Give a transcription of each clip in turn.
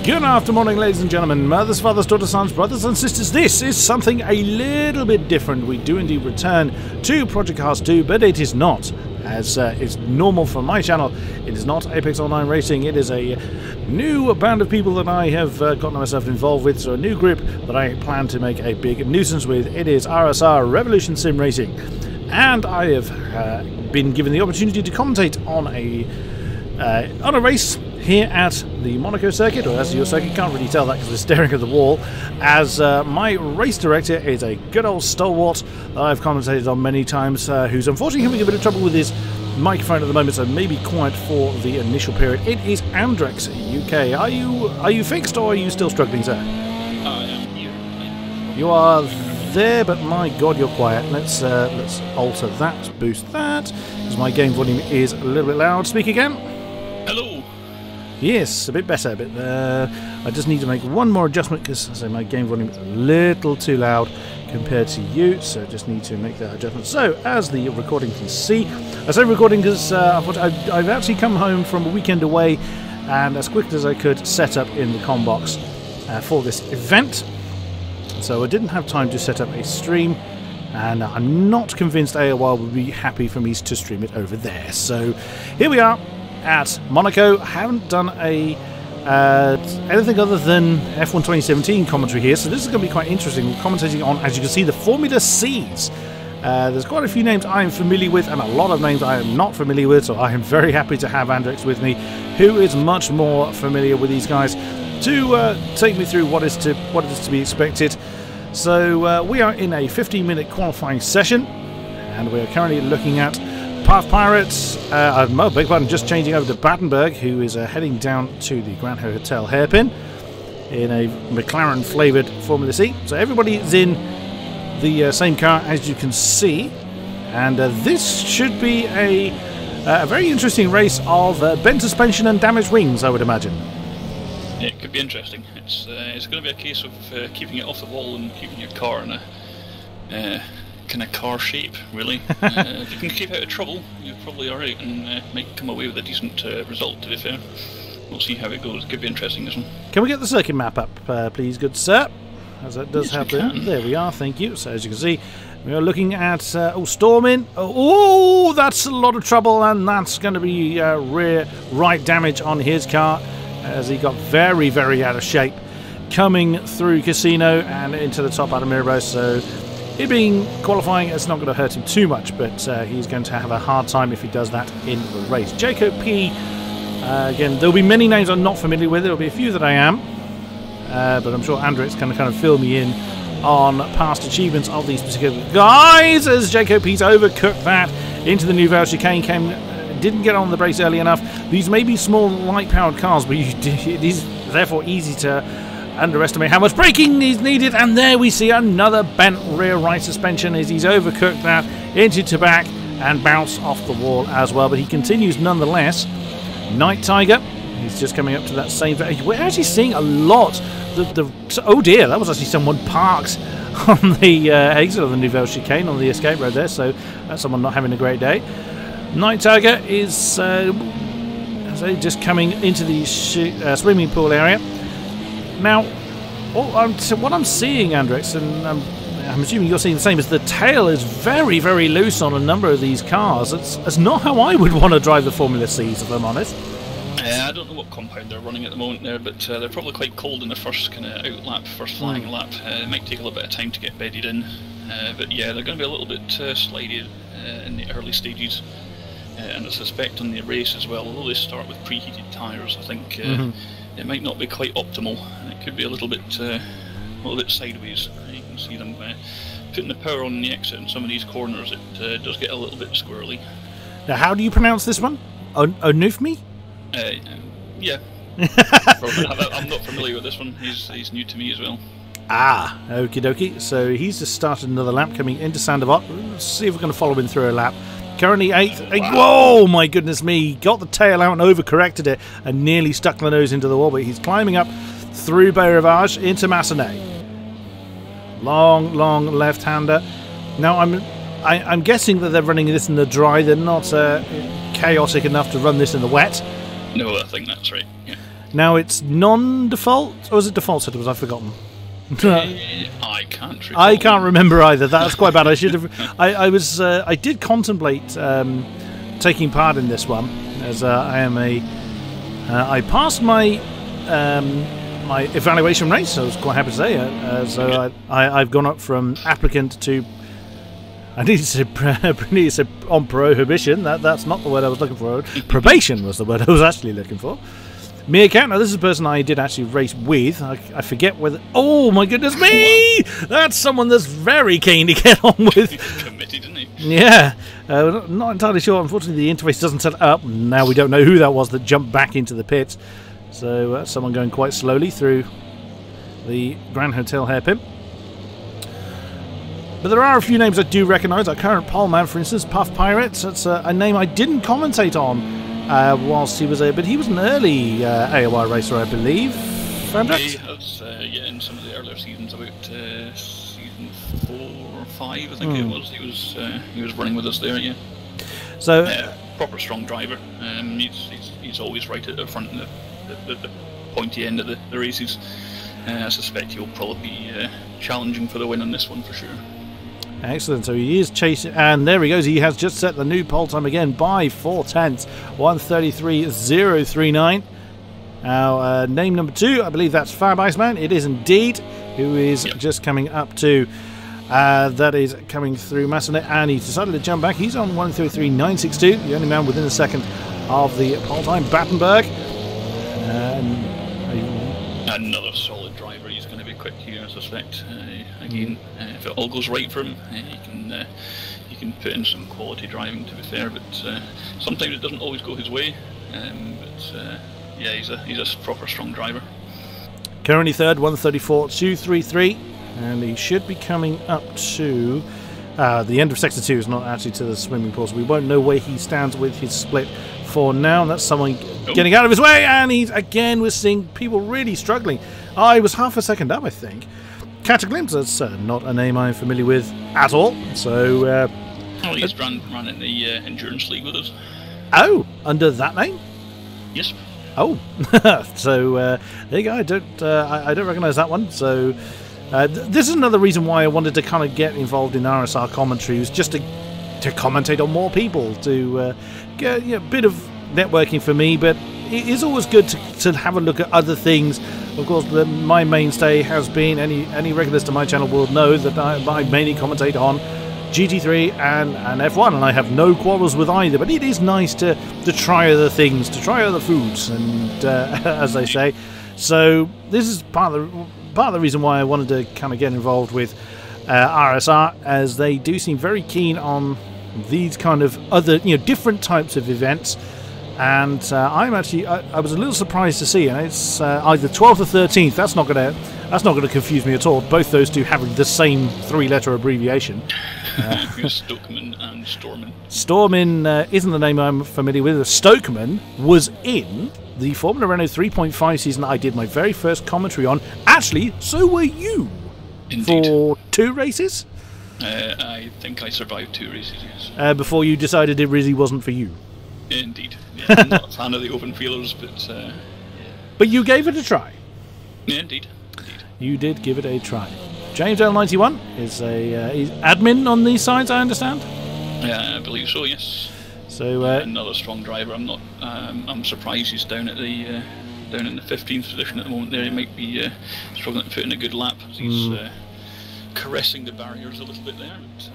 Good afternoon, ladies and gentlemen, mothers, fathers, daughters, sons, brothers and sisters. This is something a little bit different. We do indeed return to Project Cars 2, but it is not, as is normal for my channel, it is not Apex Online Racing. It is a new band of people that I have gotten myself involved with, so a new group that I plan to make a big nuisance with. It is RSR, Revolution Sim Racing, and I have been given the opportunity to commentate on a race here at the Monaco circuit, or Azure Circuit. Can't really tell that because we're staring at the wall, as my race director is a good old stalwart that I've commentated on many times, who's unfortunately having a bit of trouble with his microphone at the moment, so maybe quiet for the initial period. It is Andrex UK. Are you fixed, or are you still struggling, sir? I am here. You are there, but my god, you're quiet. Let's alter that, boost that, because my game volume is a little bit loud. Speak again. Hello. Yes, a bit better. I just need to make one more adjustment because, as I say, my game volume is a little too loud compared to you, so I just need to make that adjustment. So, as the recording can see, I say recording because I've actually come home from a weekend away, and as quick as I could set up in the comm box for this event. So I didn't have time to set up a stream, and I'm not convinced AOL would be happy for me to stream it over there. So here we are at Monaco. I haven't done a anything other than F1 2017 commentary here, so this is going to be quite interesting. We're commentating on, as you can see, the Formula Cs. There's quite a few names I am familiar with and a lot of names I am not familiar with, so I am very happy to have Andrex with me, who is much more familiar with these guys, to take me through what is to be expected. So we are in a 15-minute qualifying session, and we are currently looking at Path Pirates, beg pardon, just changing over to Battenberg, who is heading down to the Grand Hotel Hairpin in a McLaren flavoured Formula C. So everybody is in the same car, as you can see, and this should be a very interesting race of bent suspension and damaged wings, I would imagine. It could be interesting. It's going to be a case of keeping it off the wall and keeping your car in a kind of car shape, really. If you can keep out of trouble, you're probably alright, and might come away with a decent result, to be fair. We'll see how it goes. It could be interesting, this one. Can we get the circuit map up, please, good sir? As that does happen. There we are, thank you. So as you can see, we are looking at storming. Oh, that's a lot of trouble, and that's going to be rear right damage on his car, as he got very, very out of shape coming through Casino and into the top out of Mirabos. So it being qualifying, it's not going to hurt him too much, but he's going to have a hard time if he does that in the race. Jacob P, again, there'll be many names I'm not familiar with. There'll be a few that I am, but I'm sure Andrex can kind of fill me in on past achievements of these particular guys, as Jacob P's overcooked that into the Nouvelle Chicane, didn't get on the brakes early enough. These may be small, light-powered cars, but it is therefore easy to underestimate how much braking is needed, and there we see another bent rear right suspension as he's overcooked that into to back and bounced off the wall as well, but he continues nonetheless. Night Tiger, he's just coming up to that same. We're actually seeing a lot. Oh dear, that was actually someone parked on the exit of the Nouvelle Chicane on the escape road there, so that's someone not having a great day. Night Tiger is just coming into the swimming pool area. Now, what I'm seeing, Andrex, and I'm assuming you're seeing the same, is the tail is very, very loose on a number of these cars. It's not how I would want to drive the Formula Cs, if I'm honest. I don't know what compound they're running at the moment there, but they're probably quite cold in the first kind of out lap, first flying lap. It might take a little bit of time to get bedded in, but yeah, they're going to be a little bit slidey in the early stages. And I suspect on the race as well, although they start with preheated tyres, I think it might not be quite optimal. It could be a little bit sideways. You can see them putting the power on the exit in some of these corners. It does get a little bit squirrely. Now, how do you pronounce this one? Onufmi? Yeah. I'm not familiar with this one. He's new to me as well. Ah, okie dokie. So he's just started another lap coming into Sandoval. Let's see if we're going to follow him through a lap. Currently 8th. Wow. Whoa, my goodness me. Got the tail out and overcorrected it and nearly stuck the nose into the wall, but he's climbing up through Bay Rivage into Massenet. Long, long left-hander. Now, I'm guessing that they're running this in the dry. They're not chaotic enough to run this in the wet. No, I think that's right. Yeah. Now it's non-default, or is it default settings? I've forgotten. I can't recall. I can't remember either. That's quite bad. I should have. I did contemplate taking part in this one, as I am a. I passed my my evaluation race. I was quite happy to say. So I've gone up from applicant to. I need to say on prohibition. That's not the word I was looking for. Probation was the word I was actually looking for. Me account. Now this is a person I did actually race with. I forget whether. Oh my goodness me! That's someone that's very keen to get on with. Committed, isn't he? Yeah, not entirely sure. Unfortunately, the interface doesn't set up. Now we don't know who that was that jumped back into the pit. So someone going quite slowly through the Grand Hotel hairpin. But there are a few names I do recognise. Our current poleman, for instance, Puff Pirates. That's a name I didn't commentate on whilst he was there, but he was an early AOI racer, I believe. He was, in some of the earlier seasons, about season 4 or 5, I think it was. He was running with us there, yeah. So proper strong driver. He's always right at the front of the pointy end of the races. I suspect he'll probably be challenging for the win on this one for sure. Excellent, so he is chasing, and there he goes, he has just set the new pole time again by 4/10, 1:33.039. Now, name number 2, I believe that's Fab Iceman, it is indeed, who is just coming up to, that is coming through Massonet, and he's decided to jump back. He's on 1:33.962, the only man within a second of the pole time. Battenberg, another solid driver. He's going to be quick here, I suspect. Again, if it all goes right for him, he can put in some quality driving, to be fair. But sometimes it doesn't always go his way. Yeah, he's a proper strong driver. Currently third, 1:34.233, and he should be coming up to the end of sector 2. Is not actually to the swimming pool, so we won't know where he stands with his split for now. And that's someone getting out of his way, and he's again. We're seeing people really struggling. I was half a second up, I think. Catch a glimpse. That's not a name I'm familiar with at all. So he's run in the endurance league with us. Oh, under that name? Yes. Oh, so there you go. I don't recognise that one. So this is another reason why I wanted to kind of get involved in RSR commentary, was just to commentate on more people, to get a bit of networking for me. But it is always good to have a look at other things. Of course, my mainstay has been, any regulars to my channel will know that I mainly commentate on GT3 and F1, and I have no quarrels with either, but it is nice to try other things, to try other foods, and as they say. So this is part of the reason why I wanted to kind of get involved with RSR, as they do seem very keen on these kind of other, different types of events. And I'm actually, I was a little surprised to see, and it's either 12th or 13th. That's not gonna confuse me at all. Both those two having the same 3-letter abbreviation. Stokeman and Stormin. Stormin isn't the name I'm familiar with. Stokeman was in the Formula Renault 3.5 season that I did my very first commentary on. Actually, so were you. Indeed. For 2 races? I think I survived 2 races, yes. Before you decided it really wasn't for you. Indeed. Yeah, I'm not a fan of the open feelers, but... But you gave it a try. Yeah, indeed. You did give it a try. James L91 is he's admin on these sides, I understand? Yeah, I believe so, yes. So another strong driver. I'm surprised he's down at the down in the 15th position at the moment there. He might be struggling to put in a good lap. He's caressing the barriers a little bit there. But,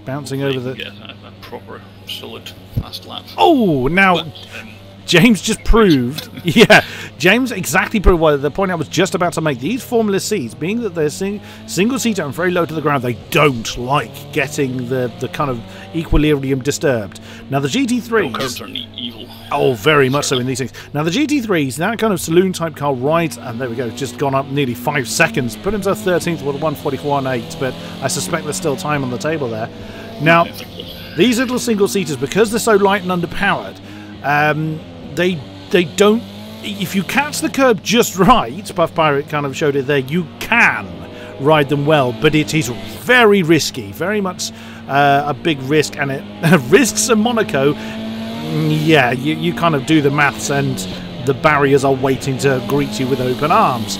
bouncing over the... Yeah, a proper, solid, fast lap. Oh, now... James just proved, James exactly proved what the point I was just about to make. These Formula Cs, being that they're single-seater and very low to the ground, they don't like getting the kind of equilibrium disturbed. Now the GT3s... curves are evil. Oh, very much so in these things. Now the GT3s, that kind of saloon-type car rides, and there we go, just gone up nearly 5 seconds. Put himself 13th with a 1:44.8, but I suspect there's still time on the table there. Now, these little single-seaters, because they're so light and underpowered, they don't... If you catch the curb just right, Puff Pirate kind of showed it there, you can ride them well, but it is very risky, very much a big risk, and it risks in Monaco. Yeah, you kind of do the maths, and the barriers are waiting to greet you with open arms.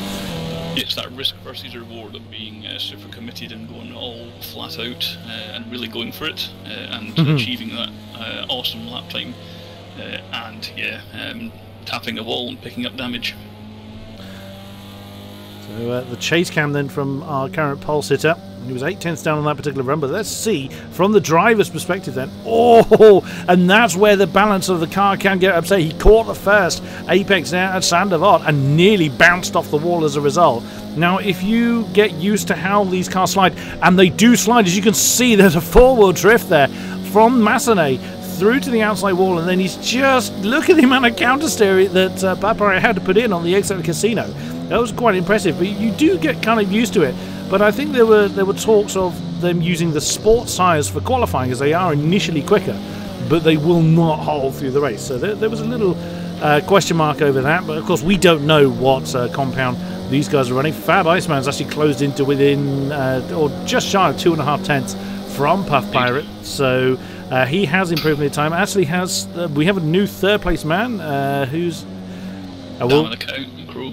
It's that risk versus reward of being super committed and going all flat out and really going for it and achieving that awesome lap time and tapping the wall and picking up damage. So the chase cam then from our current pole sitter. He was 8/10 down on that particular run, but let's see from the driver's perspective then. Oh, and that's where the balance of the car can get upset. He caught the first apex there at Sandoval and nearly bounced off the wall as a result. Now, if you get used to how these cars slide, and they do slide, as you can see, there's a four-wheel drift there from Massenet through to the outside wall, and then he's just, look at the amount of counter steering that Papa had to put in on the exit of the casino. That was quite impressive, but you do get kind of used to it. But I think there were talks of them using the sports tyres for qualifying, as they are initially quicker, but they will not hold through the race. So there was a little question mark over that, but of course we don't know what compound these guys are running. Fab Iceman's actually closed into within, or just shy of 2.5 tenths from Puff Pirate, so he has improved in time. Actually has, we have a new third place man who's...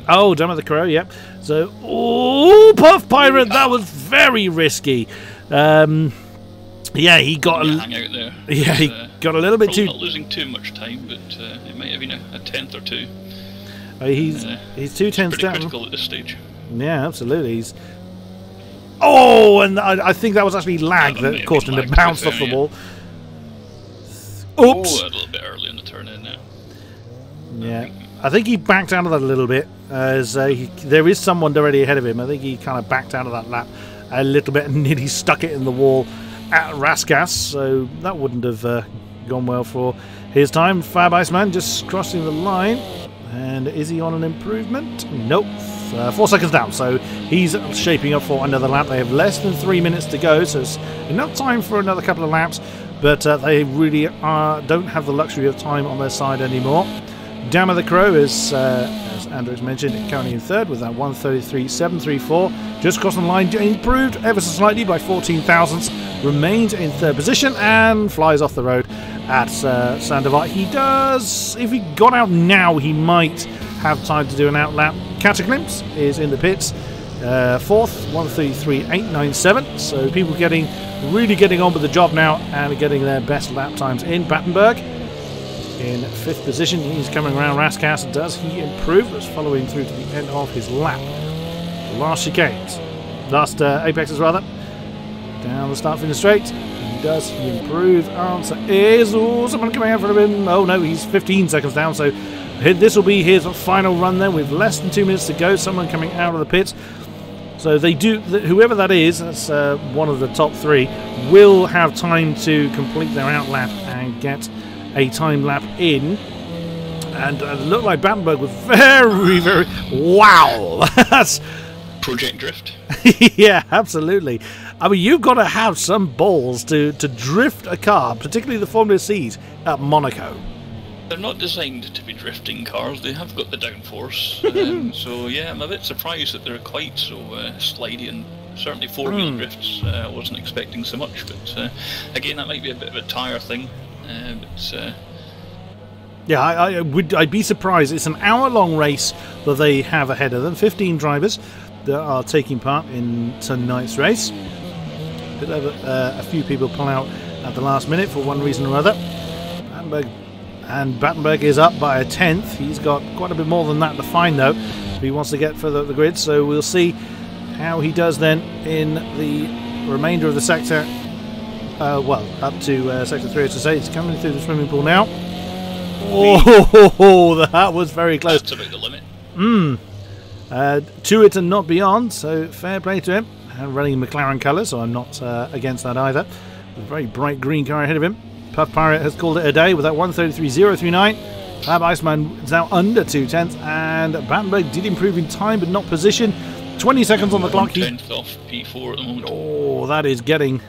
Oh, Damn the Crow, yep. So, oh, Puff Pirate, that was very risky. Yeah, he got hang out there. Yeah, he got a little bit too... Not losing too much time, but it might have been a tenth or two. He's 2 tenths down. Pretty critical at this stage. Yeah, absolutely. He's... Oh, and I think that was actually lag that caused him to bounce off the wall. Oops! Oh, a little bit early in the turn in now. Yeah. I think he backed out of that a little bit, as there is someone directly ahead of him. I think he kind of backed out of that lap a little bit and nearly stuck it in the wall at Raskas, so that wouldn't have gone well for his time. Fab Iceman just crossing the line, and is he on an improvement? Nope, 4 seconds down, so he's shaping up for another lap. They have less than 3 minutes to go, so it's enough time for another couple of laps, but they really don't have the luxury of time on their side anymore. Damn the Crow is, as Andrews mentioned, currently in third with that 1:33.734. Just crossing the line, improved ever so slightly by 14 thousandths. Remains in third position and flies off the road at Sandoval. He does, if he got out now, he might have time to do an outlap. Cataclysm is in the pits. Fourth, 1:33.897. So people really getting on with the job now and getting their best lap times in. Battenberg in fifth position. He's coming around Raskas. Does he improve? That's following through to the end of his lap. Last chicanes. Last apexes, rather. Down the start finish straight. Does he improve? Answer is... Oh, someone coming out from him. Oh no, he's 15 seconds down. So this will be his final run then with less than 2 minutes to go. Someone coming out of the pits. So they do... Whoever that is, that's one of the top three, will have time to complete their outlap and get a time lap in, and it looked like Battenberg was very wow. That's Project Drift. Yeah, absolutely. I mean, you've got to have some balls to drift a car, particularly the Formula C's at Monaco. They're not designed to be drifting cars. They have got the downforce, so yeah, I'm a bit surprised that they're quite so slidey, and certainly four-wheel drifts. I wasn't expecting so much, but again, that might be a bit of a tyre thing. Yeah, I'd be surprised. It's an hour-long race that they have ahead of them. 15 drivers that are taking part in tonight's race. Could have a few people pull out at the last minute for one reason or other. Battenberg is up by a tenth. He's got quite a bit more than that to find, though, if he wants to get further up the grid. So we'll see how he does then in the remainder of the sector. Well, up to sector 3, as I say. It's coming through the swimming pool now. Oh, that was very close. That's about the limit. To it and not beyond, so fair play to him. And running McLaren colours, so I'm not against that either. A very bright green car ahead of him. Puff Pirate has called it a day with that 1:33.039. Fab Iceman is now under 2 tenths, and Battenberg did improve in time but not position. 20 seconds on the clock. 10th off P4 at the moment. Oh, that is starting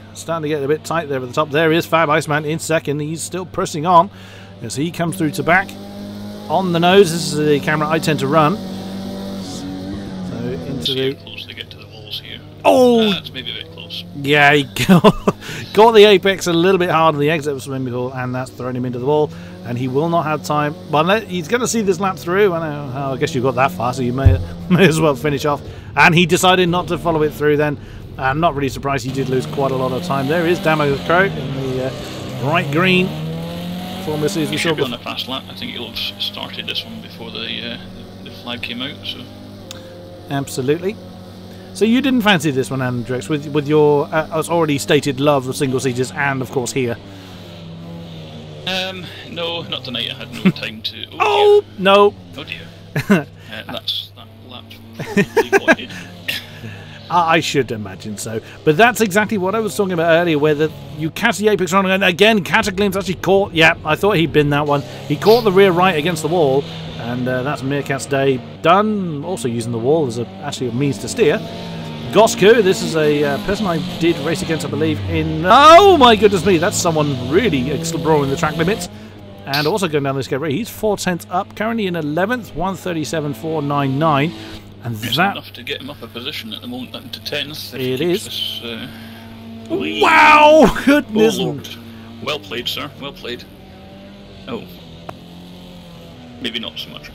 to get a bit tight there at the top. There is Fab Iceman in second. He's still pressing on as he comes through to back. On the nose, this is the camera I tend to run. So into the... close to get to the walls here. Oh! That's maybe a bit close. Yeah, he caught the apex a little bit hard on the exit of the swimming pool, and that's thrown him into the wall, and he will not have time. Well, he's going to see this lap through. I guess you got that far, so you may as well finish off. And he decided not to follow it through then. I'm not really surprised he did lose quite a lot of time. There is Damo the Crow in the bright green. He should be on the fast lap. I think he'll have started this one before the flag came out. So absolutely. So you didn't fancy this one, Andrex, with your as already stated love of single seaters, and of course here. No, not tonight. I had no time to. Oh dear. No! Oh dear. That's that lap probably voided. I should imagine so. But that's exactly what I was talking about earlier, where you catch the apex running, and again, Cataclysm actually caught. Yeah, I thought he'd been that one. He caught the rear right against the wall, and that's Meerkat's day done. Also using the wall as actually a means to steer. Gosku, this is a person I did race against, I believe, in... Oh my goodness me, that's someone really exploring the track limits. And also going down this gate. He's 4/10 up, currently in 11th, 137.499. And it's that enough to get him up a position at the moment, up to 10th. It is. This, wow! Goodness! Oh, Lord. Well played, sir. Well played. Oh. Maybe not so much.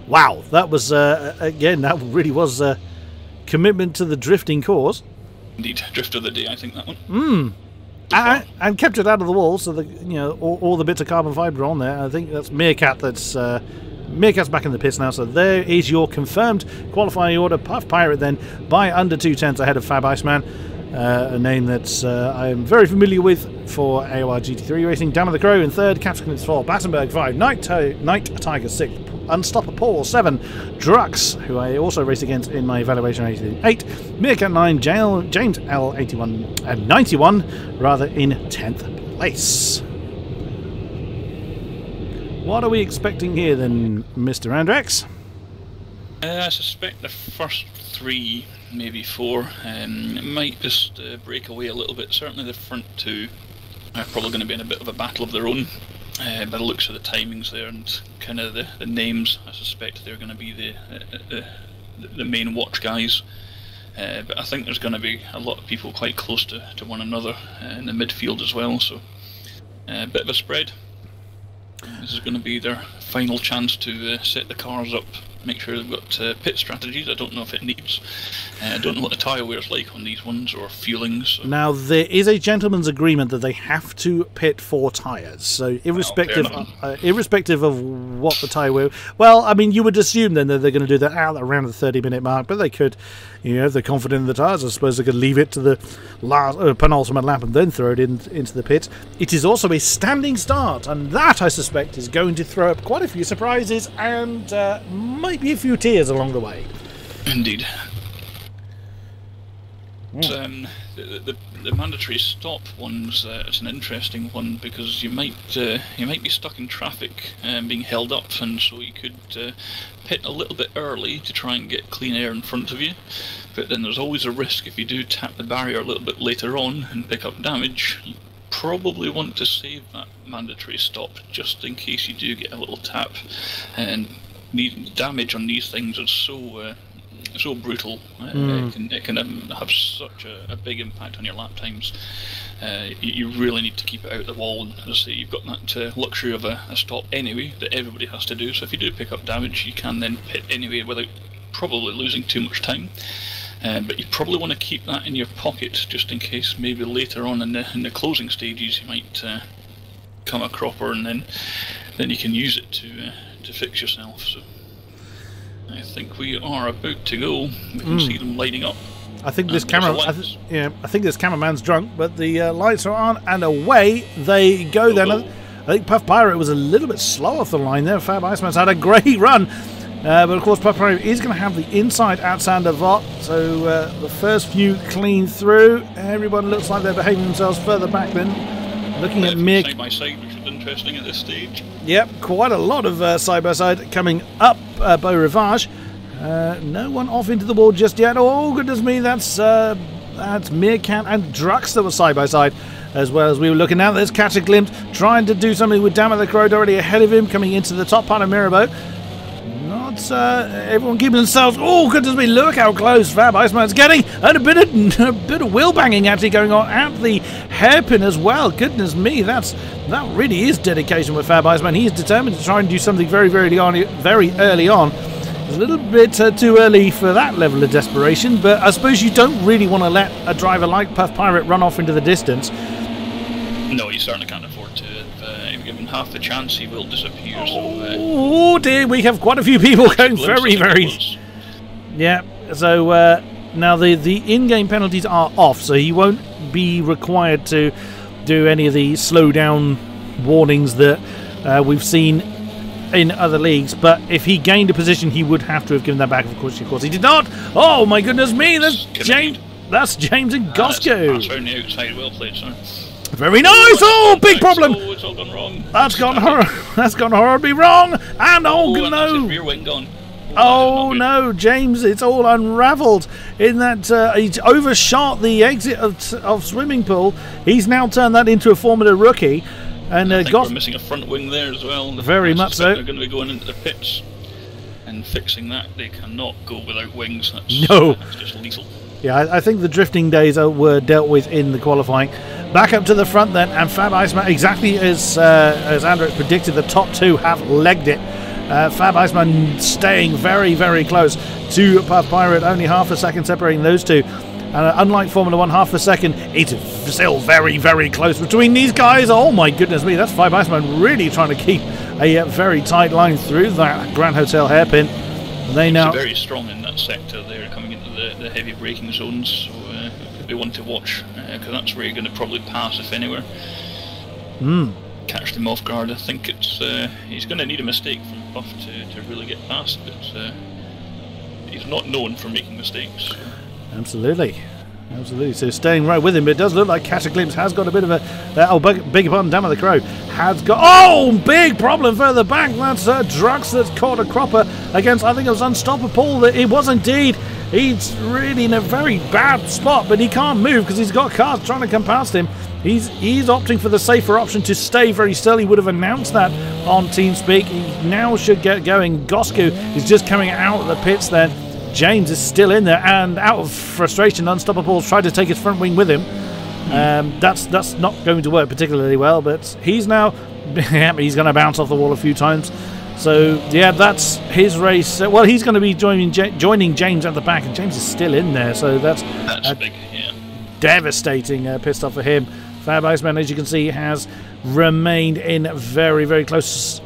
Wow, that was, again, that really was a commitment to the drifting cause. Indeed, drift of the day, I think, that one. And kept it out of the wall, so all the bits of carbon fibre on there. I think that's Meerkat. Meerkat's back in the pits now, so there is your confirmed qualifying order. Puff Pirate then by under 2/10 ahead of Fab Iceman, a name that I am very familiar with for AOR GT3 racing. Damo the Crow in 3rd, Capsicum 4, Battenberg 5, Night Tiger 6th, Unstopper Paul 7, Drux, who I also raced against in my evaluation race 8, Meerkat 9, James L 81 and 91 rather in 10th place. What are we expecting here then, Mr. Andrex? I suspect the first 3, maybe 4, might just break away a little bit. Certainly the front 2 are probably going to be in a bit of a battle of their own. By the looks of the timings there and kind of the names, I suspect they're going to be the main watch guys. But I think there's going to be a lot of people quite close to one another in the midfield as well. So a bit of a spread. This is going to be their final chance to set the cars up, make sure they've got pit strategies. I don't know if it needs. I don't know what the tyre wear's like on these ones, or fuelings. So. Now, there is a gentleman's agreement that they have to pit 4 tyres. So, irrespective of what the tyre wear... Well, I mean, you would assume then that they're going to do that out around the 30-minute mark, but they could, if they're confident in the tyres, I suppose they could leave it to the last penultimate lap and then throw it into the pit. It is also a standing start, and that, I suspect, is going to throw up quite a few surprises and might be a few tears along the way. Indeed. The mandatory stop one's it's an interesting one, because you might be stuck in traffic and being held up, and so you could pit a little bit early to try and get clean air in front of you. But then there's always a risk if you do tap the barrier a little bit later on and pick up damage. You probably want to save that mandatory stop just in case you do get a little tap. And damage on these things is so brutal. It can have such a big impact on your lap times. You really need to keep it out of the wall. And as I say, you've got that luxury of a stop anyway that everybody has to do. So if you do pick up damage, you can then pit anyway without probably losing too much time. But you probably want to keep that in your pocket just in case maybe later on in the closing stages you might come a cropper, and then you can use it to fix yourself. So I think we are about to go. We can see them lighting up. I think this I think this cameraman's drunk, but the lights are on and away they go. Then I think Puff Pirate was a little bit slow off the line there. Fab Iceman's had a great run, but of course Puff Pirate is going to have the inside outsider Vought. So the first few clean through. Everyone looks like they're behaving themselves further back then. Looking at Mick side by side, which is interesting at this stage. Yep, quite a lot of side by side coming up Beau Rivage. No one off into the wall just yet. Oh goodness me, that's Meerkat and Drux that were side by side, as well as we were looking out. There's Cataclysm trying to do something with Damo the Crow already ahead of him, coming into the top part of Mirabeau. Not not everyone keeping themselves. Oh goodness me! Look how close Fab Iceman's getting, and a bit of wheel banging actually going on at the hairpin as well. Goodness me, that really is dedication with Fab Iceman. He is determined to try and do something very early on. It's a little bit too early for that level of desperation, but I suppose you don't really want to let a driver like Puff Pirate run off into the distance. No, you certainly can't afford to. If given half the chance, he will disappear. Oh dear, we have quite a few people going very. Yeah, so now the in-game penalties are off, so he won't be required to do any of the slow down warnings that we've seen in other leagues, but if he gained a position, he would have to have given that back. Of course he did not. Oh my goodness me! That's James. That's James and Gosco. That's on the outside. Well played, sir. Very nice. Oh, big problem. Oh, it's all gone wrong. That's gone horribly wrong. And no. Rear wing gone. Oh no, James! It's all unravelled. In that he's overshot the exit of swimming pool. He's now turned that into a Formula Rookie. And I think we're missing a front wing there as well. Very much so. They're going to be going into the pits and fixing that. They cannot go without wings. That's just lethal. Yeah, I think the drifting days were dealt with in the qualifying. Back up to the front then, and Fab Iceman, exactly as Andrew predicted, the top two have legged it. Fab Iceman staying very close to Puff Pirate, only half a second separating those two. And unlike Formula 1, half a second, it's still very close between these guys. Oh my goodness me, that's Fab Iceman really trying to keep a very tight line through that Grand Hotel hairpin. They now very strong in that sector there, coming into the heavy braking zones, so it could be one to watch, because that's where you're going to probably pass, if anywhere. Catch them off guard. I think it's he's going to need a mistake from Puff to really get past, but he's not known for making mistakes. So. Absolutely. So staying right with him, but it does look like Cataclysm has got a bit of a beg your pardon, Damn the Crow has got big problem further back. That's Drux that's caught a cropper against, I think it was Unstoppable. It was indeed. He's really in a very bad spot, but he can't move because he's got cars trying to come past him. He's opting for the safer option to stay very still. He would have announced that on TeamSpeak. He now should get going. Gosku is just coming out of the pits then. James is still in there, and out of frustration, Unstoppable tried to take his front wing with him. That's not going to work particularly well, but he's now he's going to bounce off the wall a few times. So yeah, that's his race. Well, he's going to be joining James at the back, and James is still in there. So that's big, yeah. Devastating pit stop for him. Fab Iceman, as you can see, has remained in very close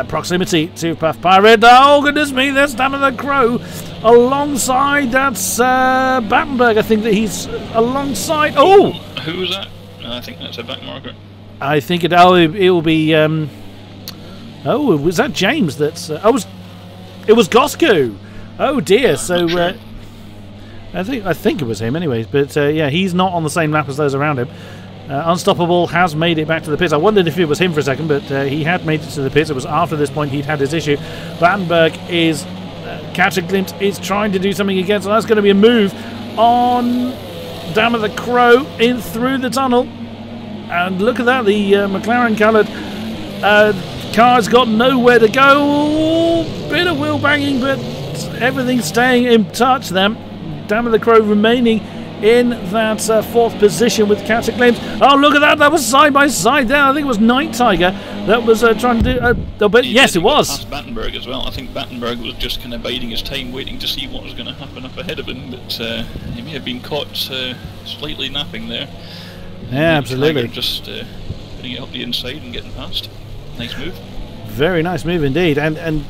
proximity to Puff Pirate. Oh goodness me, there's Damn the Crow alongside. That's Battenberg. I think that he's alongside. Oh, who was that? I think that's a back marker. I think it will be. Oh, was that James? That's. It was Gosku. Oh dear. So I think it was him, anyways. But yeah, he's not on the same lap as those around him. Unstoppable has made it back to the pits. I wondered if it was him for a second, but he had made it to the pits. It was after this point he'd had his issue. Battenberg is catching a glimpse, is trying to do something again, so that's going to be a move on Damn the Crow in through the tunnel. And look at that, the McLaren coloured car's got nowhere to go. Bit of wheel banging, but everything's staying in touch then. Damn the Crow remaining in that fourth position with Cataclysm. Oh, look at that! That was side by side there. I think it was Night Tiger that was trying to do. But yes, it was. Past Battenberg as well. I think Battenberg was just kind of biding his time, waiting to see what was going to happen up ahead of him. But he may have been caught slightly napping there. Yeah, absolutely. Tiger just putting it up the inside and getting past. Nice move. Very nice move indeed. And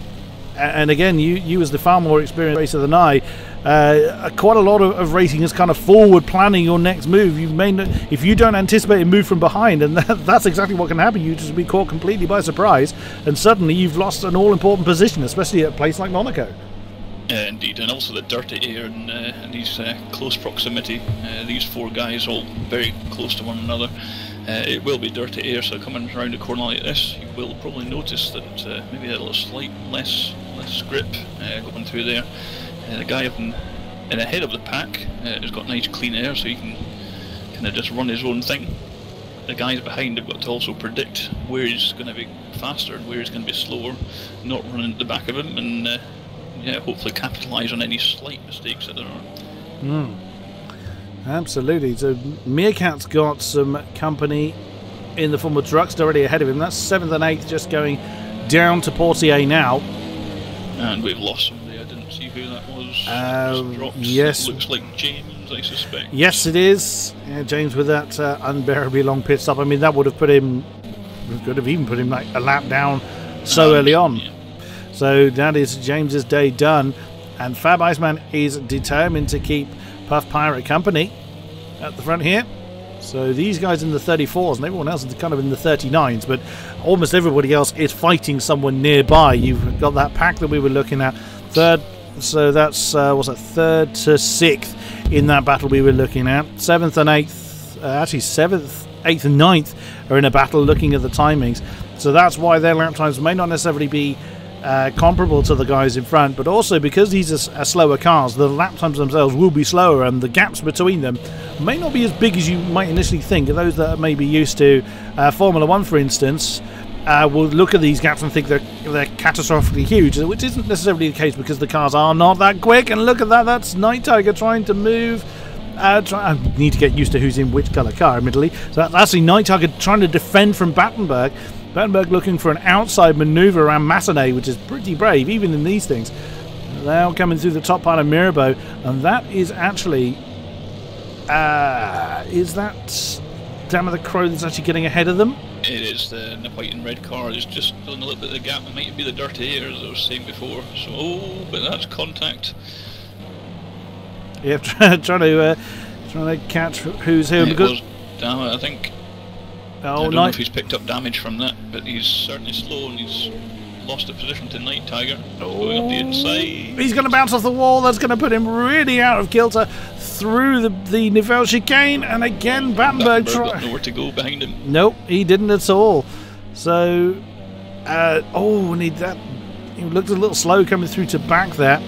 again, you as the far more experienced racer than I. Quite a lot of racing is kind of forward planning your next move. If you don't anticipate a move from behind, and that's exactly what can happen. You just be caught completely by surprise, and suddenly you've lost an all-important position, especially at a place like Monaco. Indeed, and also the dirty air and these close proximity. These four guys all very close to one another. It will be dirty air, so coming around a corner like this, you will probably notice that maybe a little slight less grip going through there. The guy up in ahead of the pack has got nice clean air, so he can kind of just run his own thing. The guys behind have got to also predict where he's going to be faster and where he's going to be slower, not run into the back of him, and yeah, hopefully capitalise on any slight mistakes that there are. Absolutely. So Meerkat's got some company in the form of trucks already ahead of him. That's 7th and 8th, just going down to Portier now. And we've lost somebody. I didn't see who that was. Yes. It looks like James, I suspect. Yes, it is. Yeah, James with that unbearably long pit stop. I mean, that would have put him... could have even put him like a lap down so early on. Yeah. So that is James's day done. And Fab Iceman is determined to keep Puff Pirate company at the front here. So these guys in the 34s and everyone else is kind of in the 39s, but almost everybody else is fighting someone nearby. You've got that pack that we were looking at. Third, so that's what's that, 3rd to 6th in that battle we were looking at. 7th and 8th, actually 7th, 8th and 9th are in a battle looking at the timings. So that's why their lap times may not necessarily be comparable to the guys in front, but also because these are slower cars, the lap times themselves will be slower, and the gaps between them may not be as big as you might initially think. Those that may be used to Formula 1, for instance, will look at these gaps and think they're catastrophically huge, which isn't necessarily the case because the cars are not that quick. And look at that, that's Night Tiger trying to move. I need to get used to who's in which colour car, admittedly. So that's actually Night Tiger trying to defend from Battenberg. Battenberg looking for an outside manoeuvre around Massenet, which is pretty brave, even in these things. Now coming through the top part of Mirabeau, and that is actually... is that Damn of the Crow that's actually getting ahead of them? It is. The white and red car is just filling a little bit of the gap. It might be the dirty air, as I was saying before. So, but that's contact. Yeah, trying to catch who's here. It was Damage, I think. Oh, I don't know if he's picked up damage from that, but he's certainly slow and he's lost a position to Night Tiger. Going up the inside. He's going to bounce off the wall. That's going to put him really out of kilter through the Nivelle chicane. And again, Battenberg got nowhere to go behind him. Nope, he didn't at all. So, he looked a little slow coming through to back there.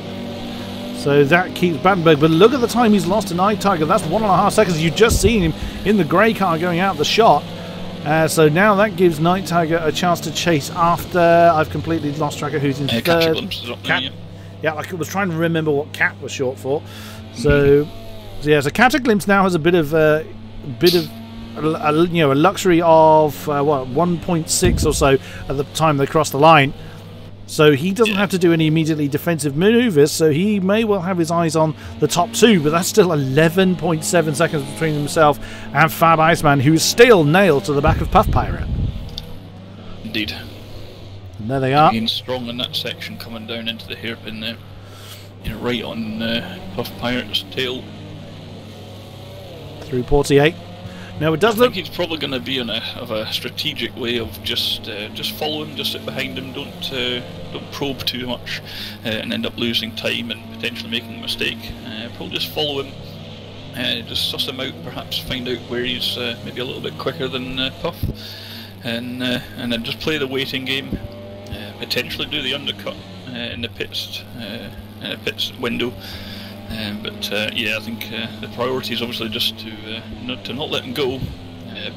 So that keeps Battenberg. But look at the time he's lost to Night Tiger. That's 1.5 seconds. You've just seen him in the grey car going out the shot. So now that gives Night Tiger a chance to chase after. I've completely lost track of who's in third. Yeah, I was trying to remember what Cat was short for. So yeah, so Cataglimpse now has a luxury of 1.6 or so at the time they cross the line. So he doesn't have to do any immediately defensive manoeuvres, so he may well have his eyes on the top two, but that's still 11.7 seconds between himself and Fab Iceman, who's still nailed to the back of Puff Pirate. Indeed. And there they are. Being strong in that section, coming down into the hairpin there. You're right on Puff Pirate's tail. Through Portier. Now it does look. I think he's probably going to be in a strategic way of just follow him, just sit behind him, don't probe too much, and end up losing time and potentially making a mistake. Probably just follow him, just suss him out, perhaps find out where he's maybe a little bit quicker than Puff, and then just play the waiting game. Potentially do the undercut in the pits window. Yeah, I think the priority is obviously just to not let him go,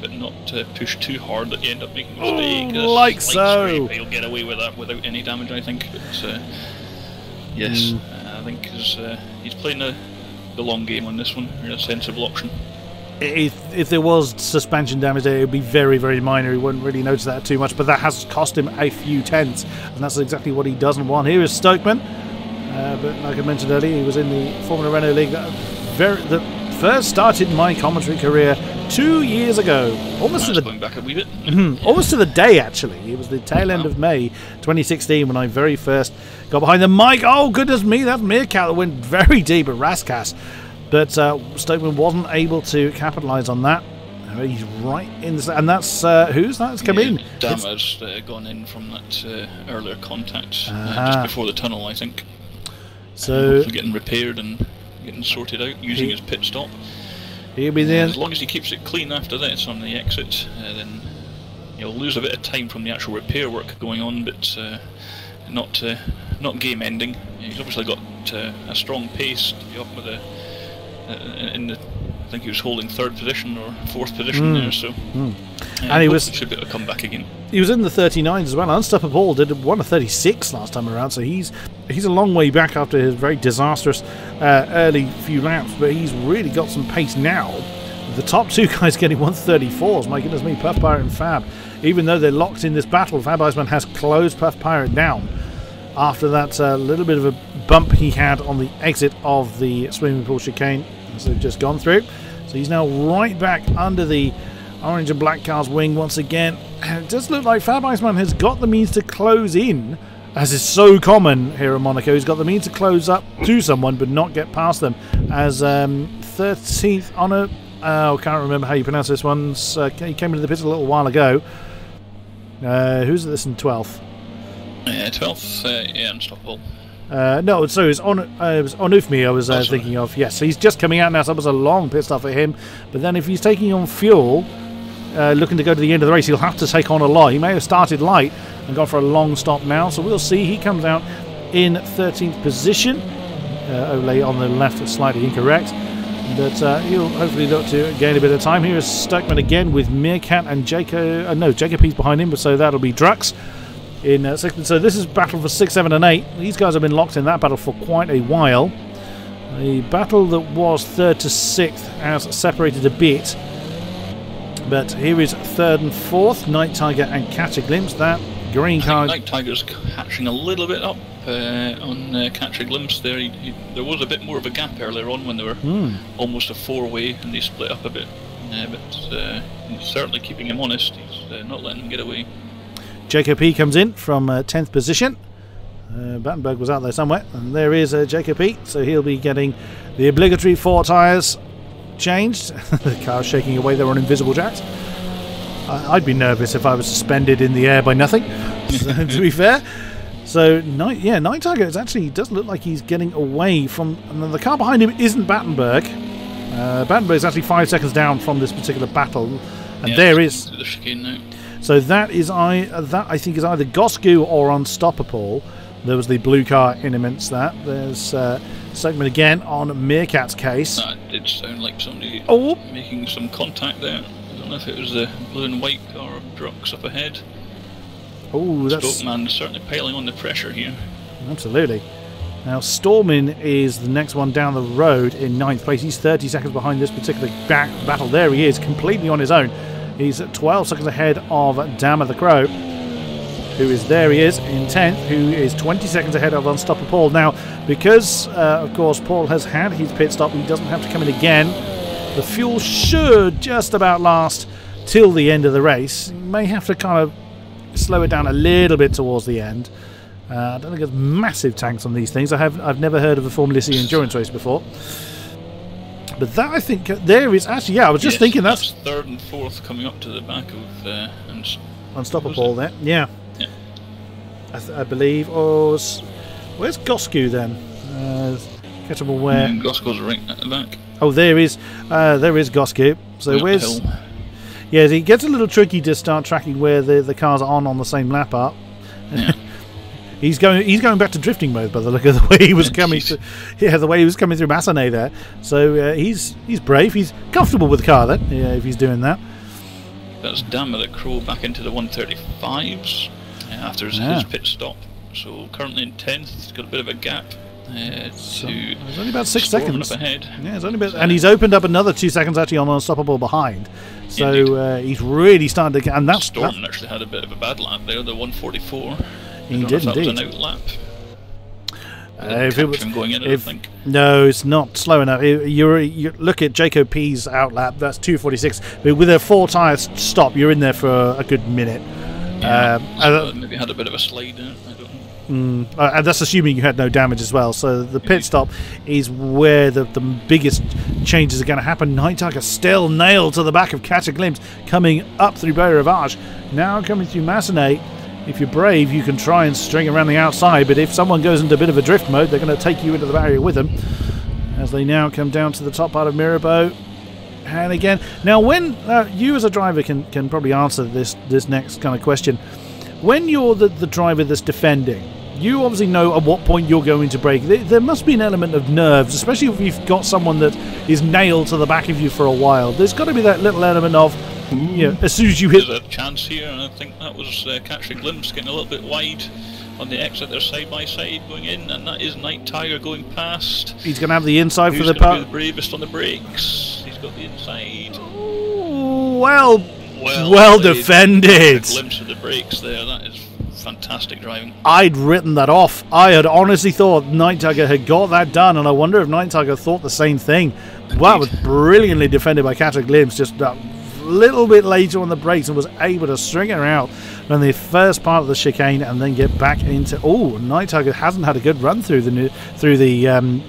but not to push too hard that you end up making a mistake. Like so. He'll get away with that without any damage, I think. But yes, I think he's playing the long game on this one. A sensible option. If there was suspension damage there, it would be very, very minor. He wouldn't really notice that too much, but that has cost him a few tenths, and that's exactly what he doesn't want. Here is Stokeman. But like I mentioned earlier, he was in the Formula Renault League that first started my commentary career 2 years ago. Going back a wee bit. Almost to the day, actually. It was the tail end of May 2016 when I very first got behind the mic. Oh, goodness me, that's Meerkat that went very deep at Raskas. But Stokeman wasn't able to capitalise on that. He's right in the... And that's... who's that? It's come in. Damage gone in from that earlier contact just before the tunnel, I think. So getting repaired and getting sorted out using his pit stop. He'll be there. As long as he keeps it clean after this on the exit, then he'll lose a bit of time from the actual repair work going on, but not game ending. He's obviously got a strong pace to be up with in the I think he was holding 3rd position or 4th position there, so and he should be able to come back again. He was in the 39s as well. Unstoppable Paul did 1:36 last time around, so he's a long way back after his very disastrous early few laps, but he's really got some pace now. The top 2 guys getting 1:34s. My goodness me, Puff Pirate and Fab. Even though they're locked in this battle, Fab Iceman has closed Puff Pirate down after that little bit of a bump he had on the exit of the swimming pool chicane, as they've just gone through. So he's now right back under the orange and black car's wing once again. And it does look like Fab Iceman has got the means to close in, as is so common here in Monaco. He's got the means to close up to someone but not get past them. As 13th on a... I can't remember how you pronounce this one. He came into the pits a little while ago. Who's this in 12th? 12th, yeah, Unstoppable. No, so it was Onufmi I was thinking of. Yes, so he's just coming out now, so that was a long pit stop for him. But then if he's taking on fuel, looking to go to the end of the race, he'll have to take on a lot. He may have started light and gone for a long stop now, so we'll see. He comes out in 13th position. Ole on the left is slightly incorrect, but he'll hopefully look to gain a bit of time. Here is Stuckman again with Meerkat and Jacob. No, Jacob P's behind him, but so that'll be Drux in 6th. So this is battle for 6, 7 and 8. These guys have been locked in that battle for quite a while. A battle that was 3rd to 6th has separated a bit, but here is 3rd and 4th, Night Tiger and Catch a Glimpse. That green car... Night Tiger's catching a little bit up on Catch a Glimpse there. There was a bit more of a gap earlier on when they were almost a 4-way, and they split up a bit. But he's certainly keeping him honest. He's not letting him get away. Jacob P comes in from 10th position. Battenberg was out there somewhere, and there is Jacob P. So he'll be getting the obligatory 4 tyres changed. The car's shaking away there on invisible jacks. I'd be nervous if I was suspended in the air by nothing, to be fair. So, Night Tiger actually does look like he's getting away from... And the car behind him isn't Battenberg. Battenberg is actually 5 seconds down from this particular battle. And there is... The chicane now. So that I think is either Gosku or Unstoppable. There was the blue car in amidst that. There's segment again on Meerkat's case. That did sound like somebody making some contact there. I don't know if it was the blue and white car of Drux up ahead. Oh, that's... Spokeman certainly piling on the pressure here. Absolutely. Now Stormin is the next one down the road in 9th place. He's 30 seconds behind this particular battle. There he is, completely on his own. He's 12 seconds ahead of Dammer the Crow, who is there. He is in 10th, who is 20 seconds ahead of Unstoppable Paul. Now, because of course Paul has had his pit stop, he doesn't have to come in again. The fuel should just about last till the end of the race. You may have to kind of slow it down a little bit towards the end. I don't think there's massive tanks on these things. I've never heard of a Formula C endurance race before. But that, I think, there is actually... Yeah, I was just thinking that's 3rd and 4th coming up to the back of... Unstoppable there. Yeah. I believe... where's Gosku then? Catchable where? Gosku's right at the back. Oh, there is Gosku. So where's... Yeah, it gets a little tricky to start tracking where the cars are on the same lap up. Yeah. He's going back to drifting mode by the look of the way he was coming. The way he was coming through Massenet there. So he's brave. He's comfortable with the car then. Yeah, if he's doing that. That's Dammer the Crow back into the 135s after his pit stop. So currently in 10th. He's got a bit of a gap. There's only about 6 seconds. Up ahead. Yeah, it's only and he's opened up another 2 seconds actually on Unstoppable behind. So he's really starting to get. And that's Storm actually had a bit of a bad lap there. The 144. He did indeed. Was an outlap. If it was going in, I think. No, it's not slow enough. You look at Jacob P's outlap. That's 2:46. But with a 4 tyre stop, you're in there for a good minute. Yeah, maybe had a bit of a slide in it. I don't know. And that's assuming you had no damage as well. So the pit stop is where the biggest changes are going to happen. Night Tiger still nailed to the back of Catch a Glimpse, coming up through Beau Rivage. Now coming through Massenet. If you're brave, you can try and string around the outside, but if someone goes into a bit of a drift mode, they're going to take you into the barrier with them. As they now come down to the top part of Mirabeau. And again, now when you as a driver can probably answer this next kind of question. When you're the driver that's defending, you obviously know at what point you're going to brake. There must be an element of nerves, especially if you've got someone that is nailed to the back of you for a while. There's got to be that little element of, you know, as soon as you hit... There's a chance here, and I think that was Catch a Glimpse getting a little bit wide on the exit. They're side by side going in, and that is Night Tiger going past. He's going to have the inside for the part. part. The bravest on the brakes. He's got the inside. Ooh, well defended. A glimpse of the brakes there. That is fantastic driving. I'd written that off. I had honestly thought Night Tiger had got that done, and I wonder if Night Tiger thought the same thing. Wow, it was brilliantly defended by Catch a Glimpse, just a little bit later on the brakes, and was able to string her out on the first part of the chicane and then get back into... Oh, Night Tiger hasn't had a good run through the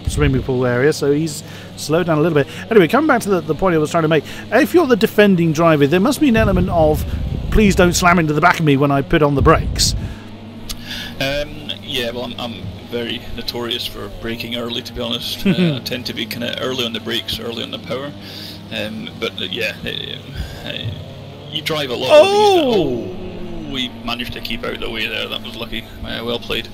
swimming pool area, so he's slowed down a little bit. Anyway, coming back to the point I was trying to make, if you're the defending driver, there must be an element of, please don't slam into the back of me when I put on the brakes. Yeah, well, I'm very notorious for braking early, to be honest. I tend to be kind of early on the brakes, early on the power. But yeah, you drive a lot of these. Oh, we managed to keep out of the way there. That was lucky. Well played.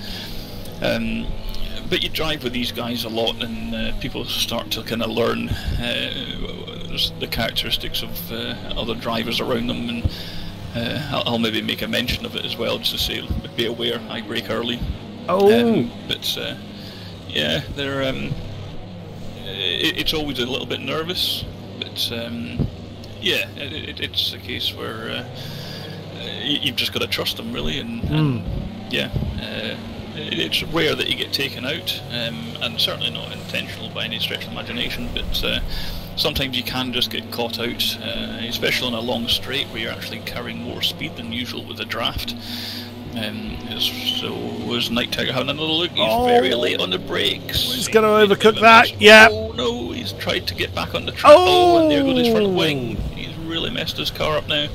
But you drive with these guys a lot, and people start to kind of learn the characteristics of other drivers around them, and I'll maybe make a mention of it as well, just to say, be aware, I brake early. But yeah, they're it's always a little bit nervous, but yeah, it's a case where you've just got to trust them, really, and yeah. It's rare that you get taken out, and certainly not intentional by any stretch of the imagination, but sometimes you can just get caught out, especially on a long straight where you're actually carrying more speed than usual with a draft. So was Night Tiger having another look? He's very late on the brakes. He's going to overcook that, yeah. Oh no, he's tried to get back on the track. Oh, and there goes his front wing. He's really messed his car up now.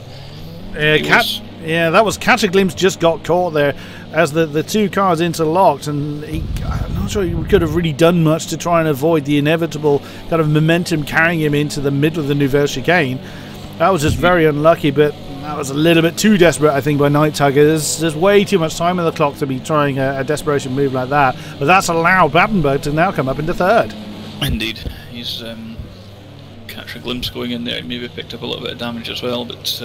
Yeah, that was Catch a Glimpse just got caught there as the two cars interlocked, and I'm not sure he could have really done much to try and avoid the inevitable kind of momentum carrying him into the middle of the Nouvelle chicane. That was just very unlucky, but that was a little bit too desperate, I think, by Night Tiger. There's way too much time on the clock to be trying a desperation move like that, but that's allowed Battenberg to now come up into third. Indeed. He's Catch a Glimpse going in there. He maybe picked up a little bit of damage as well, but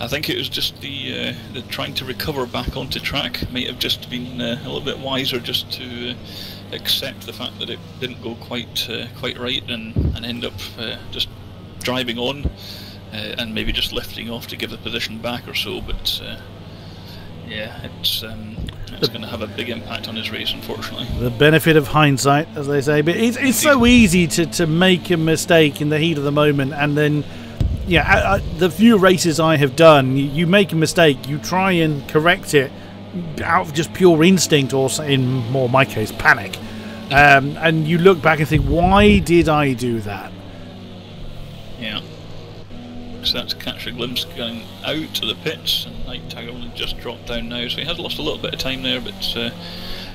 I think it was just the trying to recover back onto track. Might have just been a little bit wiser just to accept the fact that it didn't go quite right, and end up just driving on and maybe just lifting off to give the position back or so. But yeah, it's going to have a big impact on his race, unfortunately. The benefit of hindsight, as they say. But it's so easy to make a mistake in the heat of the moment, and then... Yeah, the few races I have done, you make a mistake, you try and correct it out of just pure instinct, or in more my case, panic. And you look back and think, why did I do that? Yeah. So that's Catch a Glimpse going out to the pits, and Night Tiger only just dropped down now, so he has lost a little bit of time there, but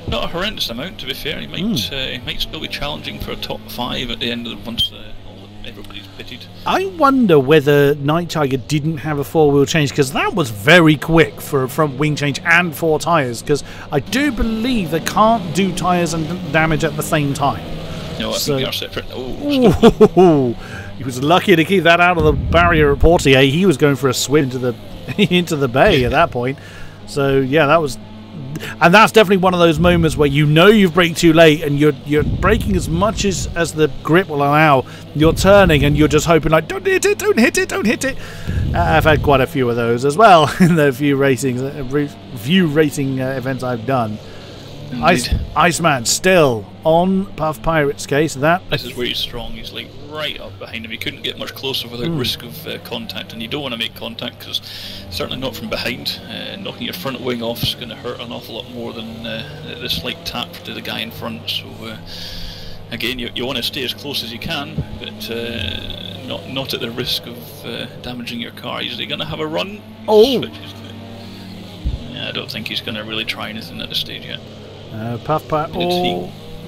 not a horrendous amount, to be fair. He might still be challenging for a top 5 at the end of the once everybody's pitted. I wonder whether Night Tiger didn't have a 4-wheel change, because that was very quick for a front wing change and 4 tyres, because I do believe they can't do tyres and damage at the same time. No, I think they are separate. He was lucky to keep that out of the barrier at Portier. He was going for a swim into the bay at that point. So yeah, that was... And that's definitely one of those moments where you know you've braked too late, and you're braking as much as the grip will allow. You're turning and you're just hoping, like, don't hit it, don't hit it, don't hit it. I've had quite a few of those as well in the few racing events I've done. Iceman still on Puff Pirate's case. This is where he's strong. He's like right up behind him. He couldn't get much closer without risk of contact, and you don't want to make contact, because certainly not from behind. Knocking your front wing off is going to hurt an awful lot more than the slight tap to the guy in front. So again, you want to stay as close as you can, but not at the risk of damaging your car. Is he going to have a run? Yeah, I don't think he's going to really try anything at this stage yet. Puff Pirate.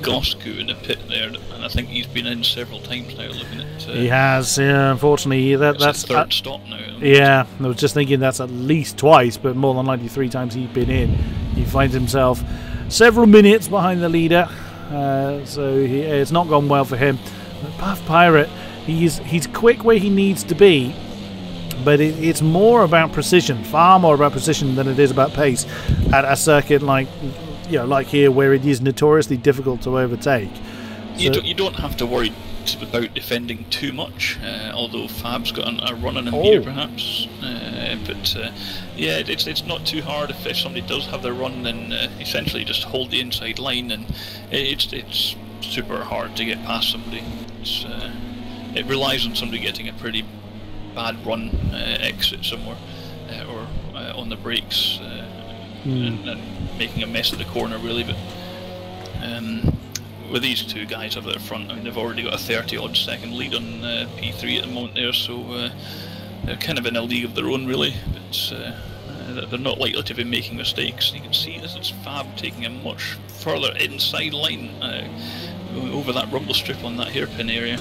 Gosku in the pit there, and I think he's been in several times now. Looking at he has, unfortunately, that's third stop now. Yeah, I was just thinking that's at least twice, but more than likely 3 times he's been in. He finds himself several minutes behind the leader, so it's not gone well for him. But Puff Pirate, he's quick where he needs to be, but it's more about precision, far more about precision than it is about pace at a circuit like here, where it is notoriously difficult to overtake. You don't have to worry about defending too much, although Fab's got a run on him here perhaps, but yeah, it's not too hard. If somebody does have their run, then essentially just hold the inside line, and it's super hard to get past somebody. It relies on somebody getting a pretty bad run exit somewhere, or on the brakes, and making a mess of the corner really. But with these two guys up at the front, I mean, they've already got a 30-odd second lead on P3 at the moment there, so they're kind of in a league of their own really, but they're not likely to be making mistakes. You can see this is Fab taking a much further inside line, over that rumble strip on that hairpin area.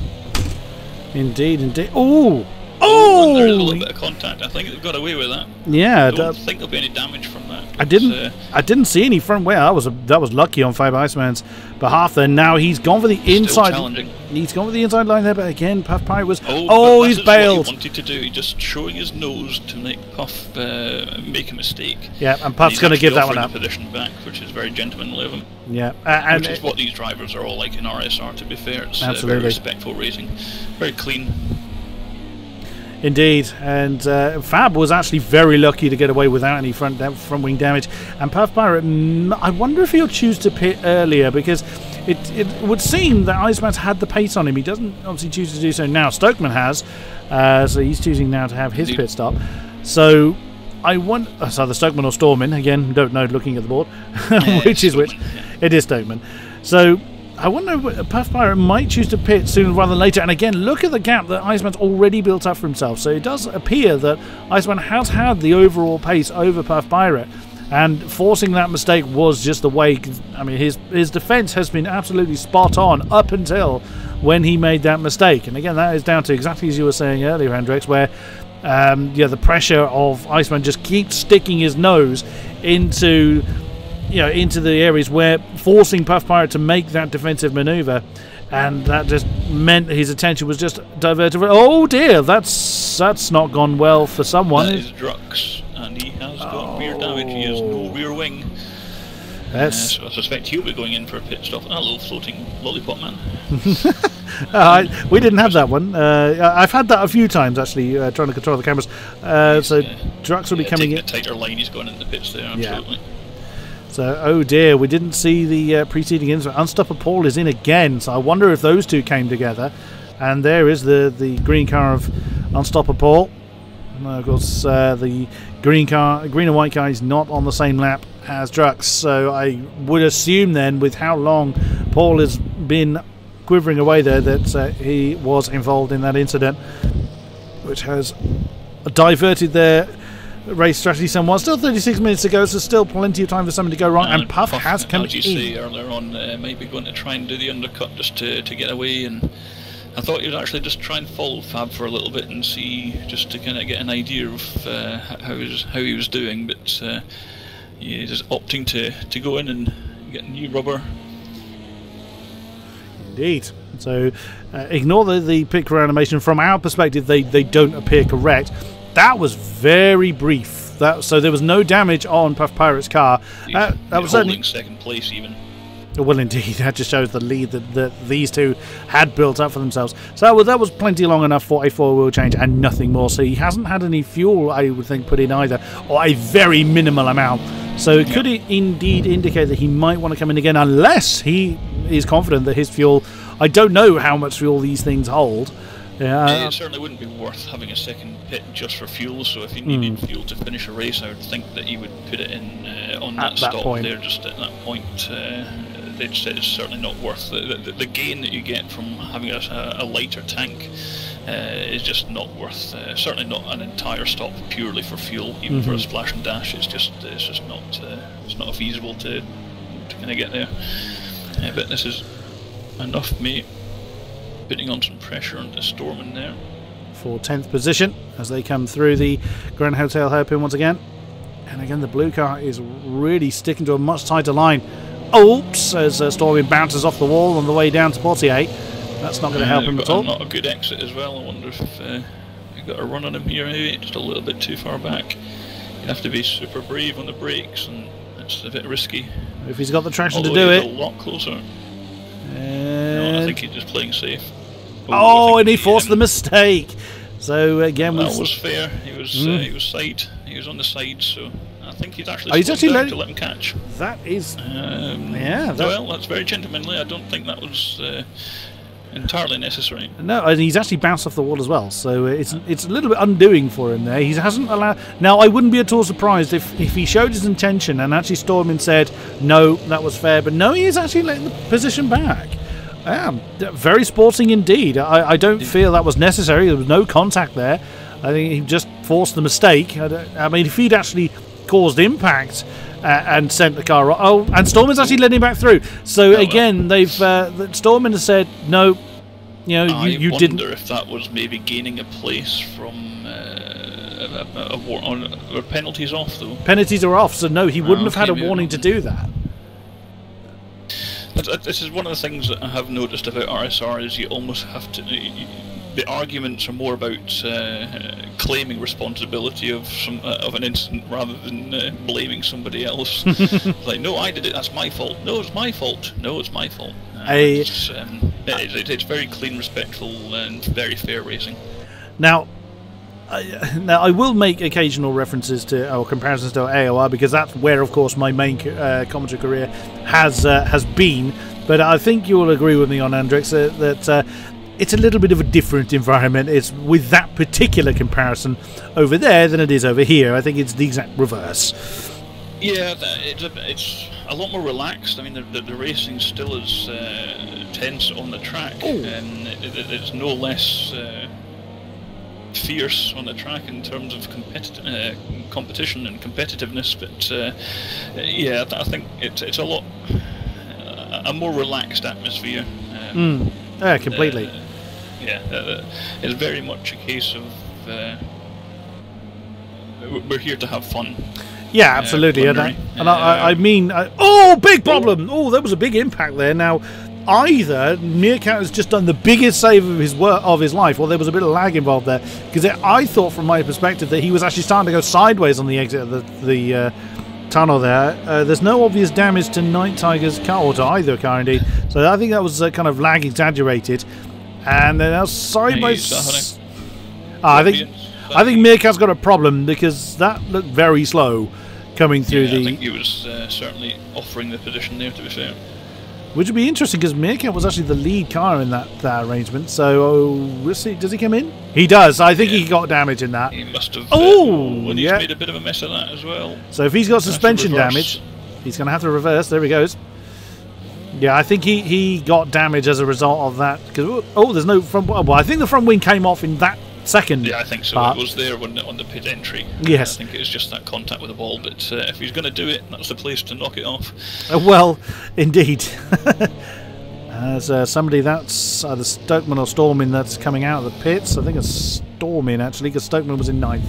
Indeed. Oh! There's a little bit of contact. I think they've got away with that. Yeah, I don't think there'll be any damage from that. I didn't see any front wear. That was lucky on Fab Iceman's behalf. Then now he's gone for the inside. Challenging. He's gone for the inside line there, but again, Puff Pirate was. He's bailed. What he wanted to do. He's just showing his nose to make Puff make a mistake. Yeah, and Puff's going to give that one up. The position back, which is very gentlemanly of him. Yeah, which is what these drivers are all like in RSR. To be fair, it's absolutely very respectful racing, very clean. Indeed, and Fab was actually very lucky to get away without any front wing damage. And Puff Pirate, I wonder if he'll choose to pit earlier, because it would seem that Iceman's had the pace on him. He doesn't obviously choose to do so now. Stokeman has, so he's choosing now to have his pit stop. So I want either Stokeman or Stormin. Again, don't know looking at the board which is which. Yeah. It is Stokeman. So I wonder if Puff Pirate might choose to pit sooner rather than later. And again, look at the gap that Iceman's already built up for himself. So it does appear that Iceman has had the overall pace over Puff Pirate, and forcing that mistake was just the way. I mean, his defence has been absolutely spot on up until when he made that mistake. And again, that is down to exactly as you were saying earlier, Hendrix, where the pressure of Iceman just keeps sticking his nose into the areas where forcing Puff Pirate to make that defensive manoeuvre, and that just meant his attention was just diverted. Oh dear, that's not gone well for someone. That is Drux, and he has got rear damage. He has no rear wing. So I suspect he'll be going in for a pit stop. Hello, floating lollipop man. We didn't have that one. I've had that a few times actually, trying to control the cameras. So Drux will be coming in. A tighter line, he's going into the pits there. Absolutely. Yeah. So, oh dear, we didn't see the preceding incident. Unstoppable Paul is in again, so I wonder if those two came together. And there is the green car of Unstoppable Paul. Of course, the green and white car is not on the same lap as Drux. So I would assume then, with how long Paul has been quivering away there, that he was involved in that incident, which has diverted their race strategy somewhat. Still 36 minutes to go, so still plenty of time for something to go wrong, and Puff has come in. As you say earlier on, maybe going to try and do the undercut just to get away, and I thought you'd actually just try and follow Fab for a little bit and see, just to kind of get an idea of how he was doing, but he's just opting to go in and get new rubber. Indeed. So ignore the pit crew animation. From our perspective, they don't appear correct. That was very brief. So there was no damage on Puff Pirate's car. That was certainly second place even. Well, indeed, that just shows the lead that these two had built up for themselves. So that was plenty long enough for a four-wheel change and nothing more. So he hasn't had any fuel, I would think, put in either, or a very minimal amount. So it could indeed indicate that he might want to come in again, unless he is confident that his fuel. I don't know how much fuel these things hold. It certainly wouldn't be worth having a second pit just for fuel, so if he needed fuel to finish a race, I would think that he would put it in on that stop point. There, just at that point. It's certainly not worth the gain that you get from having a lighter tank is just not worth. Certainly not an entire stop purely for fuel, even for a splash and dash. It's just not feasible to kind of get there. But this is enough me putting on some pressure on the Stormin there. For 10th position as they come through the Grand Hotel hairpin once again. And again, the blue car is really sticking to a much tighter line. Oops, as Stormin bounces off the wall on the way down to Portier. That's not going to help him at all. Not a good exit as well. I wonder if you've got a run on him here, maybe just a little bit too far back. You have to be super brave on the brakes, and it's a bit risky. If he's got the traction Although to do he's it. a lot closer. And No, I think he's just playing safe. Oh, and he forced the mistake. So again, that was fair. He was he was on the side, so I think he's actually to let him catch. That is well, that's very gentlemanly. I don't think that was entirely necessary. No, and he's actually bounced off the wall as well, so it's a little bit undoing for him there. He hasn't allowed. Now, I wouldn't be at all surprised if he showed his intention and actually Stormin said no, that was fair, but no, he is actually letting the position back. Very sporting indeed. I don't feel that was necessary. There was no contact there. I think he just forced the mistake. I mean, if he'd actually caused impact and sent the car... Oh, and Stormin's actually letting him back through. So again, Stormin has said, no, you know, you didn't... I wonder if that was maybe gaining a place from... Were penalties off, though? Penalties are off, so no, he wouldn't have had a warning to do that. This is one of the things that I have noticed about RSR is you almost have to... the arguments are more about claiming responsibility of an incident rather than blaming somebody else. Like, no, I did it, that's my fault. No, it's my fault. No, it's my fault. It's very clean, respectful and very fair racing. Now I will make occasional references to or comparisons to AOR because that's where, of course, my main commentary career has been. But I think you will agree with me on Andrix that it's a little bit of a different environment. It's with that particular comparison over there than it is over here. I think it's the exact reverse. Yeah, it's a lot more relaxed. I mean, the racing still is tense on the track, and it's no less fierce on the track in terms of competition and competitiveness. But yeah, I think it's a lot a more relaxed atmosphere. Yeah, completely. It's very much a case of we're here to have fun. Yeah, absolutely. I mean, oh, big problem! Oh, there was a big impact there. Now, either Meerkat has just done the biggest save of his life, or there was a bit of lag involved there. Because I thought, from my perspective, that he was actually starting to go sideways on the exit of the tunnel there. There's no obvious damage to Night Tiger's car, or to either car indeed. So I think that was kind of lag exaggerated. And then now side by side. I think Meerkat's got a problem because that looked very slow coming through the. I think he was certainly offering the position there, to be fair. Which would be interesting because Meerkat was actually the lead car in that arrangement. So we'll see. Does he come in? He does. I think he got damage in that. He must have. And he's made a bit of a mess of that as well. So if he's got suspension damage, he's going to have to reverse. There he goes. Yeah, I think he got damage as a result of that. Because there's no front. Well, I think the front wing came off in that second. Yeah, I think so. Part. It was there on the pit entry. Yes. I think it was just that contact with the ball. But if he's going to do it, that's the place to knock it off. Well, indeed. As somebody that's either Stokeman or Stormin that's coming out of the pits. I think it's Stormin actually, because Stokeman was in 9th.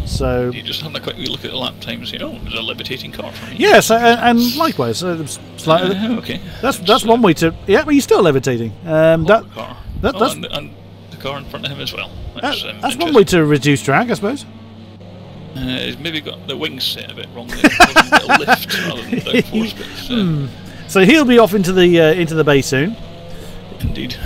So you just had a quick look at the lap times. There's a levitating car from here. Yes, and likewise. Okay. That's one way to. Yeah, but he's still levitating. Car. That's and the car in front of him as well. That's one way to reduce drag, I suppose. He's maybe got the wings set a bit wrong there. A little lift rather than downforce. So he'll be off into the bay soon. Indeed.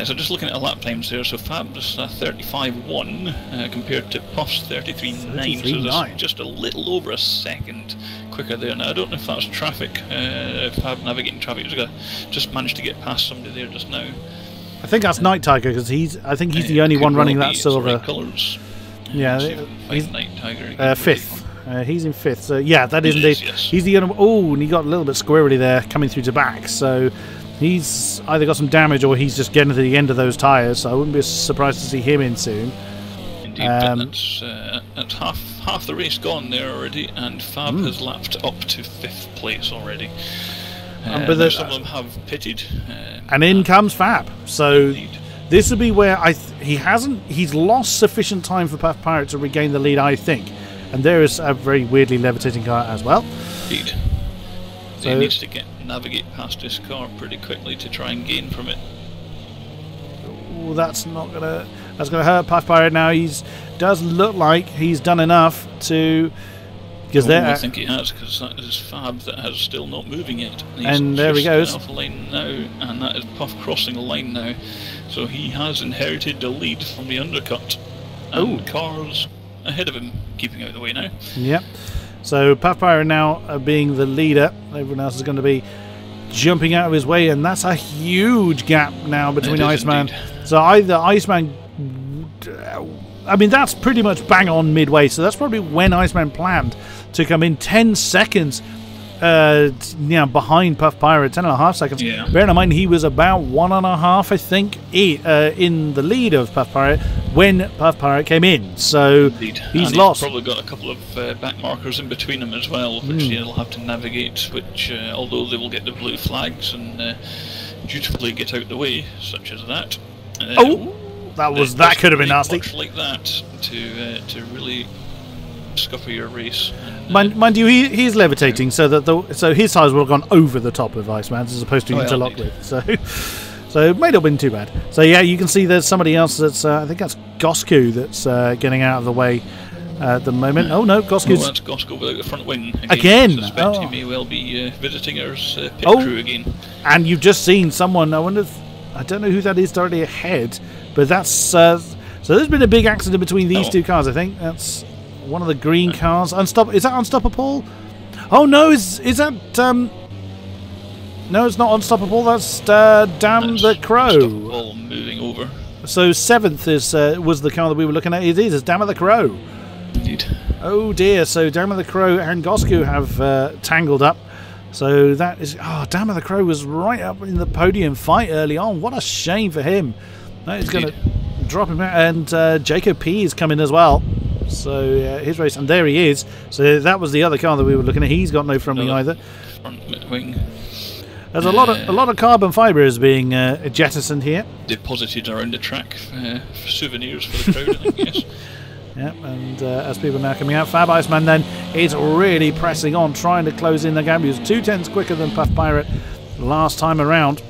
So just looking at the lap times there, so Fab's 35.1 compared to Puff's 33.9, so that's just a little over a second quicker there. Now I don't know if that's traffic, Fab navigating traffic, just managed to get past somebody there just now. I think that's Night Tiger because I think he's the only one running that silver. Colours. Yeah, he's Night Tiger. 5th. He's in 5th. So yeah, that is indeed. Yes. He's the only. Oh, and he got a little bit squirrely there coming through to back. So he's either got some damage or he's just getting to the end of those tyres. So I wouldn't be surprised to see him in soon. Indeed, that's half the race gone there already, and Fab has lapped up to 5th place already. but some of them have pitted. And in comes Fab. So indeed. this would be where he's lost sufficient time for Puff Pirate to regain the lead, I think. And there is a very weirdly levitating car as well. Indeed. So he needs to navigate past this car pretty quickly to try and gain from it. Ooh, that's gonna hurt Puff Pirate now. Does look like he's done enough to. I think he has, because that is Fab that has still not moving yet. And there he goes. Off the line now, and that is Puff crossing the line now. So he has inherited the lead from the undercut. And cars ahead of him, keeping out of the way now. Yep. So Puff Pirate now being the leader. Everyone else is going to be jumping out of his way, and that's a huge gap now between Iceman. Indeed. So either Iceman. I mean, that's pretty much bang on midway, so that's probably when Iceman planned to come in 10 seconds behind Puff Pirate, 10.5 seconds. Yeah. Bearing in mind he was about 1.5, I think, in the lead of Puff Pirate when Puff Pirate came in. So Indeed. he's lost. He's probably got a couple of back markers in between them as well, which he'll have to navigate, which, although they will get the blue flags and dutifully get out the way, such as that. That could have been nasty. Much like that to really scupper your race. And, mind you, he's levitating, so that so his tires will have gone over the top of Iceman's as opposed to interlock with. So it may not have been too bad. So yeah, you can see there's somebody else that's I think that's Gosku that's getting out of the way at the moment. Oh no, Gosku's. That's Gosku without the front wing again. I suspect he may well be visiting our pit crew again. And you've just seen someone. I don't know who that is directly ahead, but that's so there's been a big accident between these two cars. I think that's one of the green cars. Is that Unstoppable? Oh no, is that no, it's not Unstoppable. That's Damn the Crow. Unstoppable moving over. So 7th was the car that we were looking at. It's Damn the Crow. Indeed. Oh dear. So Damn the Crow and Gosku have tangled up. So that is... Damn the Crow was right up in the podium fight early on. What a shame for him. That is going to drop him out. And Jacob P is coming as well. So his race... And there he is. So that was the other car that we were looking at. He's got no front wing either. Front wing. There's a lot of carbon fibres being jettisoned here. Deposited around the track for souvenirs for the crowd, I think, yes. Yep, and as people are now coming out, Fab Iceman then is really pressing on, trying to close in the gap. He was 2/10 quicker than Puff Pirate last time around.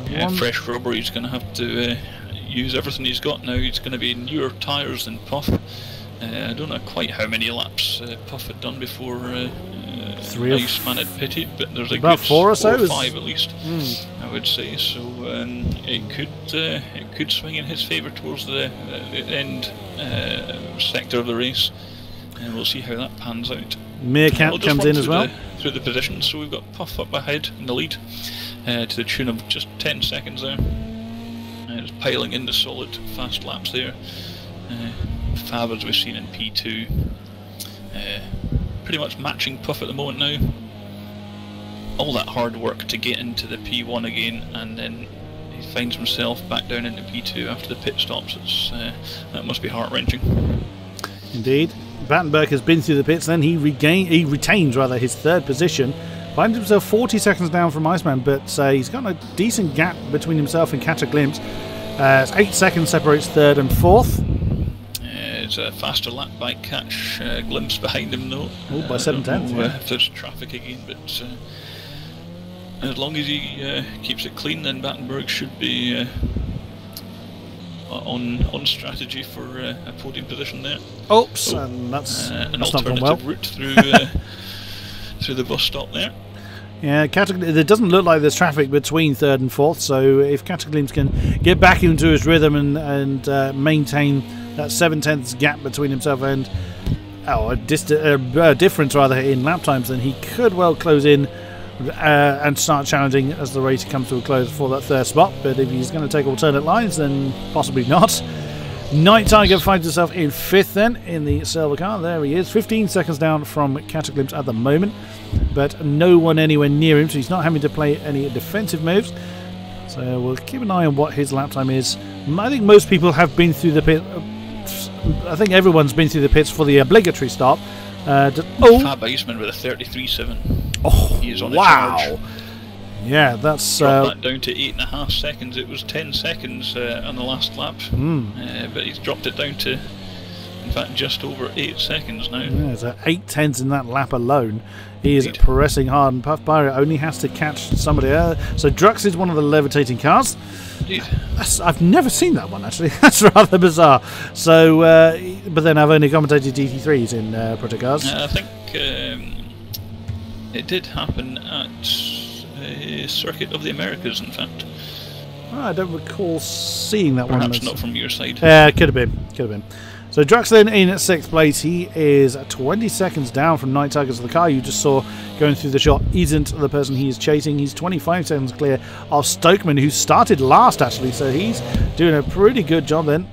Yeah, fresh rubber. He's going to have to use everything he's got now. He's going to be newer tyres than Puff. I don't know quite how many laps Puff had done before Iceman had pitted, but there's about good 4 or so, 4 or 5 at least, I would say. So it could swing in his favour towards the end sector of the race, and we'll see how that pans out. Meerkat comes in as well through the positions. So we've got Puff up ahead in the lead to the tune of just 10 seconds there. It's piling into solid fast laps there. Fab, as we've seen in P2, pretty much matching Puff at the moment now. All that hard work to get into the P1 again, and then he finds himself back down into P2 after the pit stops. That must be heart-wrenching. Indeed. Battenberg has been through the pits, then he retains his third position. Finds himself 40 seconds down from Iceman, but he's got a decent gap between himself and Catch a Glimpse. 8 seconds separates third and fourth. It's a faster lap by Catch Glimpse behind him though. By 7/10. If there's traffic again, but as long as he keeps it clean, then Battenberg should be on strategy for a podium position there. Oops, and that's an not gone alternative well. route through the bus stop there. Yeah, it doesn't look like there's traffic between third and fourth, so if Cataclysm can get back into his rhythm and maintain that 7/10 gap between himself and a difference rather in lap times, then he could well close in and start challenging as the race comes to a close for that third spot. But if he's going to take alternate lines, then possibly not. Night Tiger finds himself in fifth then in the silver car. There he is, 15 seconds down from Cataclysm at the moment, but no one anywhere near him, so he's not having to play any defensive moves. So we'll keep an eye on what his lap time is. I think most people have been through the pit. I think everyone's been through the pits for the obligatory stop. Fab Iceman with a 33.7. Oh, he is on wow! a charge. Yeah, that's... dropped that down to 8.5 seconds. It was 10 seconds on the last lap, but he's dropped it down to, in fact, just over 8 seconds now. Yeah, so 8 tenths in that lap alone. He is pressing hard, and Puff Pirate only has to catch somebody else. So Drux is one of the levitating cars. I've never seen that one, actually. That's rather bizarre. So, but then I've only commentated GT3s in Proto Cars. I think it did happen at Circuit of the Americas, in fact. I don't recall seeing that Perhaps one. Perhaps not from your side. Yeah, could have been. Could have been. So Drux then in at 6th place. He is 20 seconds down from Night Tigers. The car you just saw going through the shot isn't the person he is chasing. He's 25 seconds clear of Stokeman, who started last, actually. So he's doing a pretty good job then.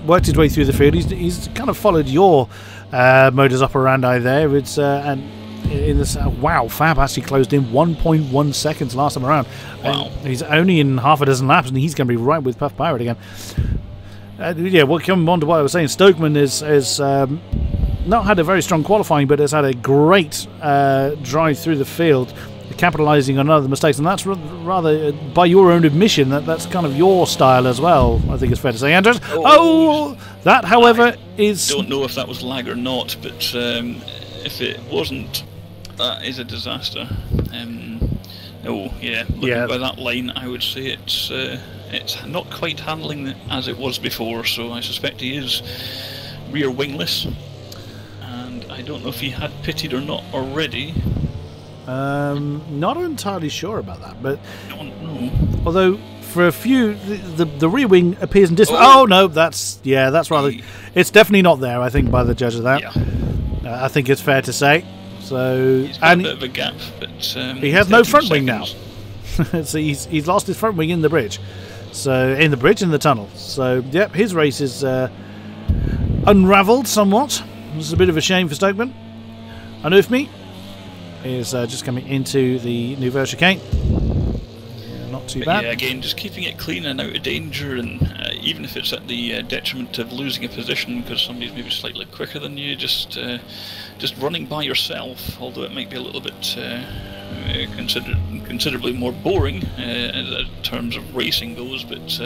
Worked his way through the field. He's kind of followed your modus operandi there. It's and in this wow, Fab actually closed in 1.1 seconds last time around. Wow. He's only in half a dozen laps, and he's going to be right with Puff Pirate again. Yeah, we'll come on to what I was saying. Stokeman has not had a very strong qualifying, but has had a great drive through the field, capitalising on other mistakes, and that's rather, by your own admission, that's kind of your style as well, I think it's fair to say, Andrews. That, however, is... I don't know if that was lag or not, but if it wasn't, that is a disaster. Looking by that line, I would say it's not quite handling as it was before, so I suspect he is rear wingless, and I don't know if he had pitted or not already. Not entirely sure about that, but no. Although for a few, the rear wing appears in distance. Oh no, that's rather. It's definitely not there, I think, by the judge of that. Yeah. I think it's fair to say. So he's got a bit of a gap, but he has no front wing now. So he's lost his front wing in the bridge. So in the tunnel. So yep, his race is unravelled somewhat. This is a bit of a shame for Stokeman. Anufmi is just coming into the Nouvelle Chicane. Not too bad. Yeah, again, just keeping it clean and out of danger, and even if it's at the detriment of losing a position because somebody's maybe slightly quicker than you, just running by yourself, although it might be a little bit considerably more boring in terms of racing goes, but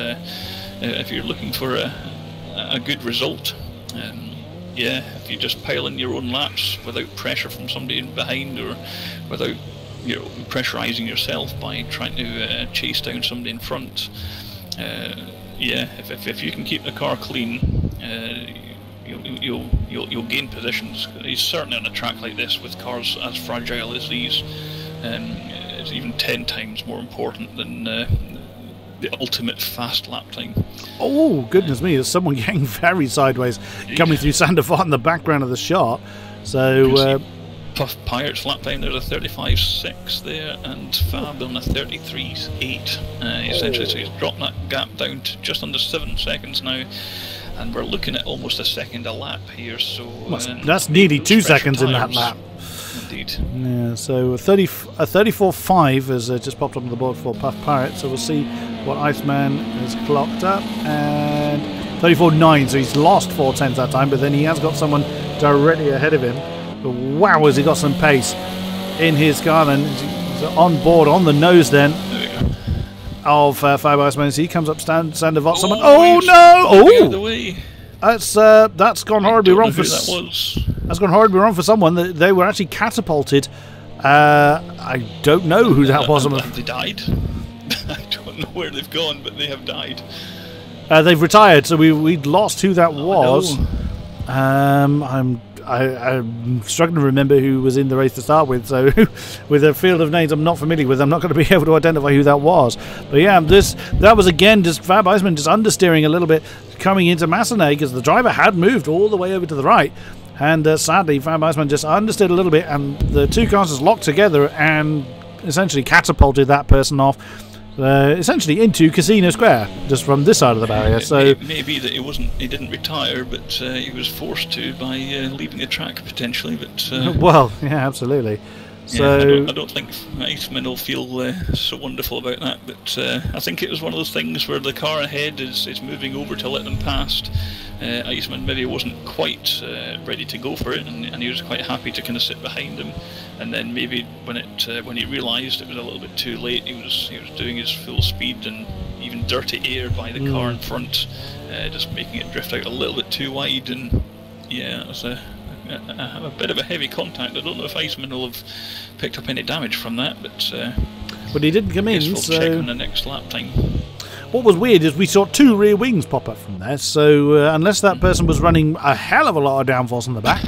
if you're looking for a good result, if you just pile in your own laps without pressure from somebody behind, or without pressurizing yourself by trying to chase down somebody in front, if you can keep the car clean, you'll gain positions. He's certainly on a track like this with cars as fragile as these. It's even 10 times more important than the ultimate fast lap time. Oh goodness me! There's someone getting very sideways coming through Sandoval in the background of the shot. So Puff Pirate's lap time, there's a 35.6 there, and Fab on a 33.8 essentially. So he's dropped that gap down to just under 7 seconds now, and we're looking at almost a second a lap here. So that's nearly 2 seconds in that lap. Indeed. Yeah, so a 34.5 has just popped onto the board for Puff Pirate, so we'll see what Iceman has clocked up, and 34.9, so he's lost 4 tenths that time, but then he has got someone directly ahead of him. But wow, has he got some pace in his car then. He's on board, on the nose then of Fab Iceman. So he comes up Sandoval, someone. Oh no! That's gone horribly wrong for That's gone horribly wrong for someone. They were actually catapulted. I don't know who that was. Have they died? I don't know where they've gone, but they have died. They've retired, so we'd lost who that was. I'm struggling to remember who was in the race to start with, so with a field of names I'm not familiar with, I'm not going to be able to identify who that was. But yeah, that was again just Fab Iceman just understeering a little bit coming into Massenet, because the driver had moved all the way over to the right, and sadly Fab Iceman just understeered a little bit, and the two cars just locked together and essentially catapulted that person off essentially into Casino Square, just from this side of the barrier. So it may be that he didn't retire, but he was forced to by leaving the track potentially. But well, yeah, absolutely. So I don't think Iceman will feel so wonderful about that, but I think it was one of those things where the car ahead is moving over to let them past. Iceman maybe wasn't quite ready to go for it, and he was quite happy to kind of sit behind him. And then maybe when he realised it was a little bit too late, he was doing his full speed and even dirty air by the car in front, just making it drift out a little bit too wide. And yeah, it was a bit of a heavy contact. I don't know if Iceman will have picked up any damage from that, but he didn't come in, we'll so check on the next lap time. What was weird is we saw 2 rear wings pop up from there, so unless that person was running a hell of a lot of downforce on the back.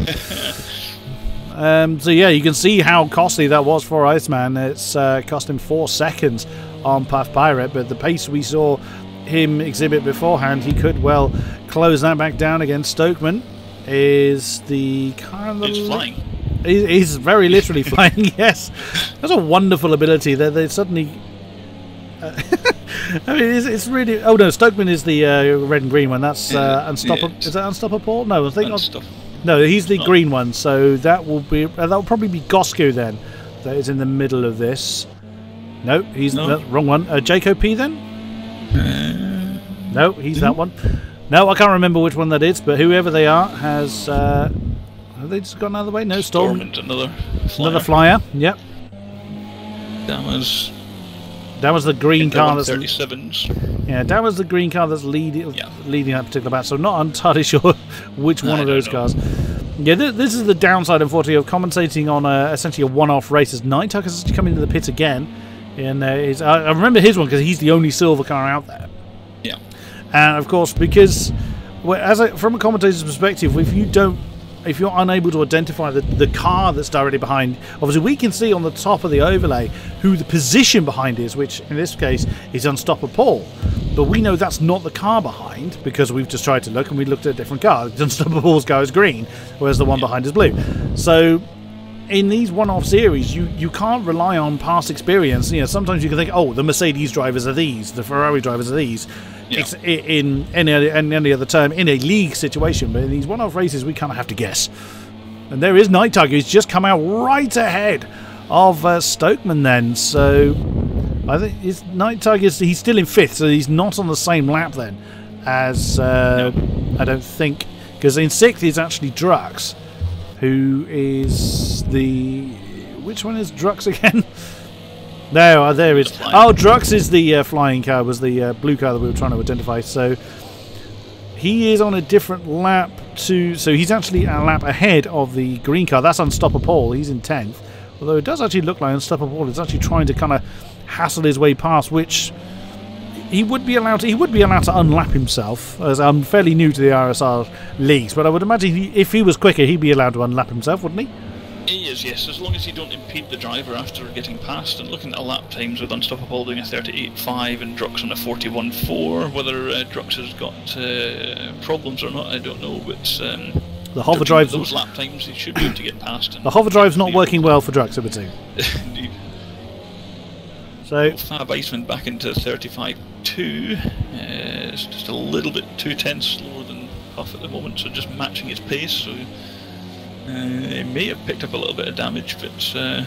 So yeah, you can see how costly that was for Iceman. It's cost him 4 seconds on Puff Pirate, but the pace we saw him exhibit beforehand, he could well close that back down against Stokeman. Is the car on the It's flying. He's very literally flying, yes. That's a wonderful ability. They suddenly... I mean, it's really... Oh no, Stokeman is the red and green one. That's Unstoppable. Yeah. Is that Unstoppable? No, I think... Unstoppable. No, he's the green one, so that will probably be Gosku then. That is in the middle of this. No, he's the wrong one. Jacob P then? No, he's that one. No, I can't remember which one that is, but whoever they are has... have they just gone out of the way? No, Storm. Another flyer. Another flyer, yep. That was the green car that's... 37s. Yeah, that was the green car that's leading that particular batch, so not entirely sure which one of those cars. Yeah, this is the downside, unfortunately, of commentating on essentially a one-off race, as Nighthawk has come into the pit again. And I remember his one because he's the only silver car out there. Yeah. And of course, because from a commentator's perspective, if you're unable to identify the car that's directly behind, obviously we can see on the top of the overlay who the position behind is, which in this case is Unstoppable. But we know that's not the car behind because we've just tried to look and we looked at a different car. Unstoppable's car is green, whereas the one behind is blue. So in these one-off series, you can't rely on past experience. You know, sometimes you can think, oh, the Mercedes drivers are these, the Ferrari drivers are these. Yeah. It's in any other term in a league situation, but in these one-off races, we kind of have to guess. And there is Night Tiger, who's just come out right ahead of Stokeman then. So I think Night Tiger, he's still in 5th, so he's not on the same lap then as I don't think, because in 6th is actually Drux, who is which one is Drux again? No, there is. Oh, Drux is the flying car, was the blue car that we were trying to identify. So he is on a different lap so he's actually a lap ahead of the green car. That's Unstoppable. He's in 10th. Although it does actually look like Unstoppable is actually trying to kind of hassle his way past, which he would be allowed to unlap himself, as I'm fairly new to the RSR leagues, but I would imagine if he was quicker, he'd be allowed to unlap himself, wouldn't he? He is, yes, as long as you don't impede the driver after getting past. And looking at the lap times with Unstoppable doing a 38.5 and Drux on a 41.4, whether Drux has got problems or not, I don't know, but the hover drive, those lap times, he should be able to get past. The hover drive's not working well for Drux, I would say. Indeed. So Fab Iceman back into 35.2. It's just a little bit 2/10 slower than Puff at the moment, so just matching his pace. So he may have picked up a little bit of damage, but I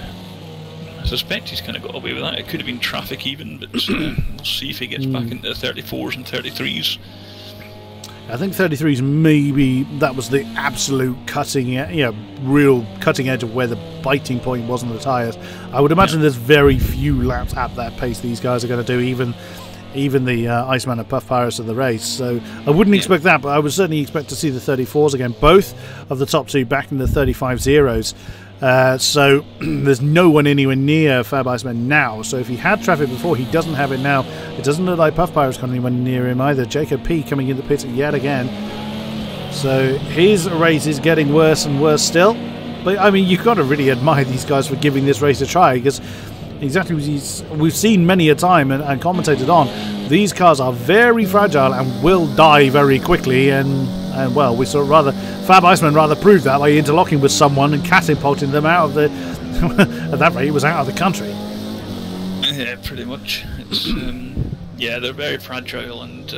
suspect he's kind of got away with that. It could have been traffic even, but we'll see if he gets back into the 34s and 33s. I think 33s maybe that was the absolute real cutting edge of where the biting point was on the tyres. I would imagine there's very few laps at that pace these guys are going to do, even the Iceman and Puff Pirates of the race. So I wouldn't expect that, but I would certainly expect to see the 34s again. Both of the top two back in the 35.0s. So there's no one anywhere near Fab Iceman now. So if he had traffic before, he doesn't have it now. It doesn't look like Puff Pirate's coming anywhere near him either. Jacob P coming in the pits yet again. So his race is getting worse and worse still. But I mean, you've got to really admire these guys for giving this race a try, because exactly we've seen many a time and commentated on, these cars are very fragile and will die very quickly, and well, we saw Fab Iceman rather proved that by interlocking with someone and catapulting them out of the at that rate he was out of the country. Yeah, pretty much. It's yeah, they're very fragile, and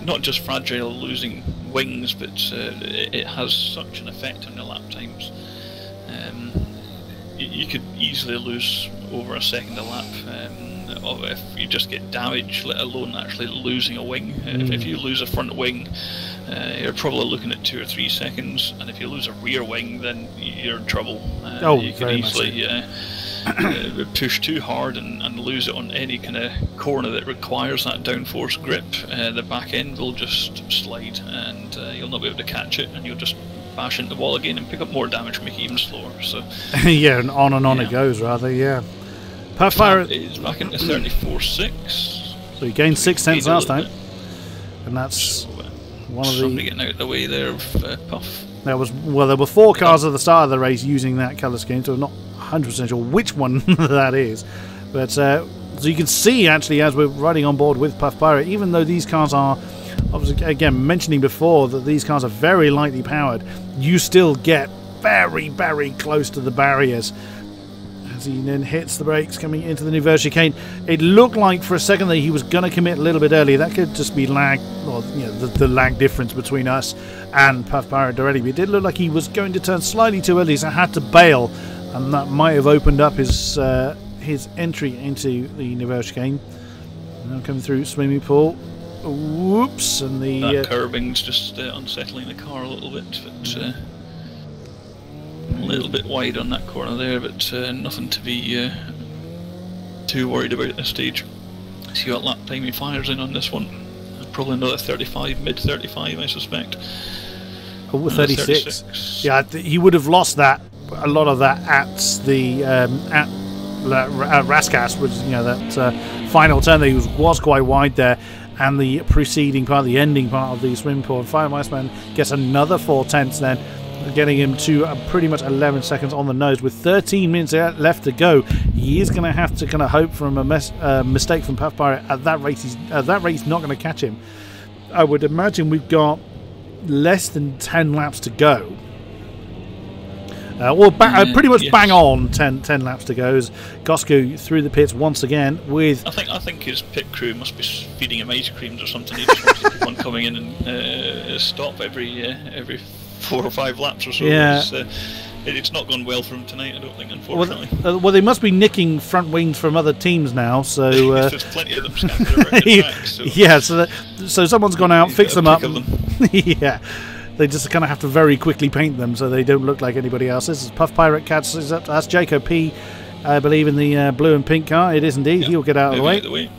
not just fragile losing wings, but it has such an effect on their lap times. you could easily lose over a second a lap if you just get damage, let alone actually losing a wing. If you lose a front wing, you're probably looking at 2 or 3 seconds, and if you lose a rear wing, then you're in trouble. You can easily push too hard and lose it on any kind of corner that requires that downforce grip. The back end will just slide, and you'll not be able to catch it, and you'll just bash into the wall again and pick up more damage, make it even slower. So yeah, and on it goes, rather. Yeah. Puffpirate is back into 34.6. So he gained 6 tenths last time, and that's one of the. Somebody getting out of the way there of Puff. There were 4 cars at the start of the race using that colour scheme, so I'm not 100% sure which one that is. But so you can see actually as we're riding on board with Puffpirate, even though these cars are, obviously, again mentioning before that these cars are very lightly powered, you still get very, very close to the barriers. As he then hits the brakes coming into the New chicane, it looked like for a second that he was going to commit a little bit early. That could just be lag, or the lag difference between us and Puffpirate directly. But it did look like he was going to turn slightly too early, so had to bail, and that might have opened up his entry into the New chicane. Now coming through swimming pool. Whoops! And the curbing's just unsettling the car a little bit, but. A little bit wide on that corner there, but nothing to be too worried about at this stage. See what lap time he fires in on this one. Probably another 35, mid 35, I suspect. Oh, 36. Yeah, he would have lost a lot of that at the at Raskas, which that final turn. That he was quite wide there, and the preceding part, the ending part of the swim pool. Fire Iceman gets another 4 tenths then, getting him to pretty much 11 seconds on the nose with 13 minutes left to go. He is going to have to kind of hope from a mistake from Puffpirate at that rate. That rate's not going to catch him. I would imagine we've got less than 10 laps to go. Pretty much bang on 10 laps to go as Gosco through the pits once again with... I think his pit crew must be feeding him ice creams or something. He just wants to keep on coming in and stop every 4 or 5 laps or so. Yeah. It's not gone well for him tonight, I don't think, unfortunately. Well, they must be nicking front wings from other teams now, so... There's plenty of them scattered around the track, so... Yeah, so someone's gone out, fixed them up. Yeah. They just kind of have to very quickly paint them so they don't look like anybody else. This is Puffpirate catches up. That's Jacob P, I believe, in the blue and pink car. It is indeed. Yep. He'll get out of the way.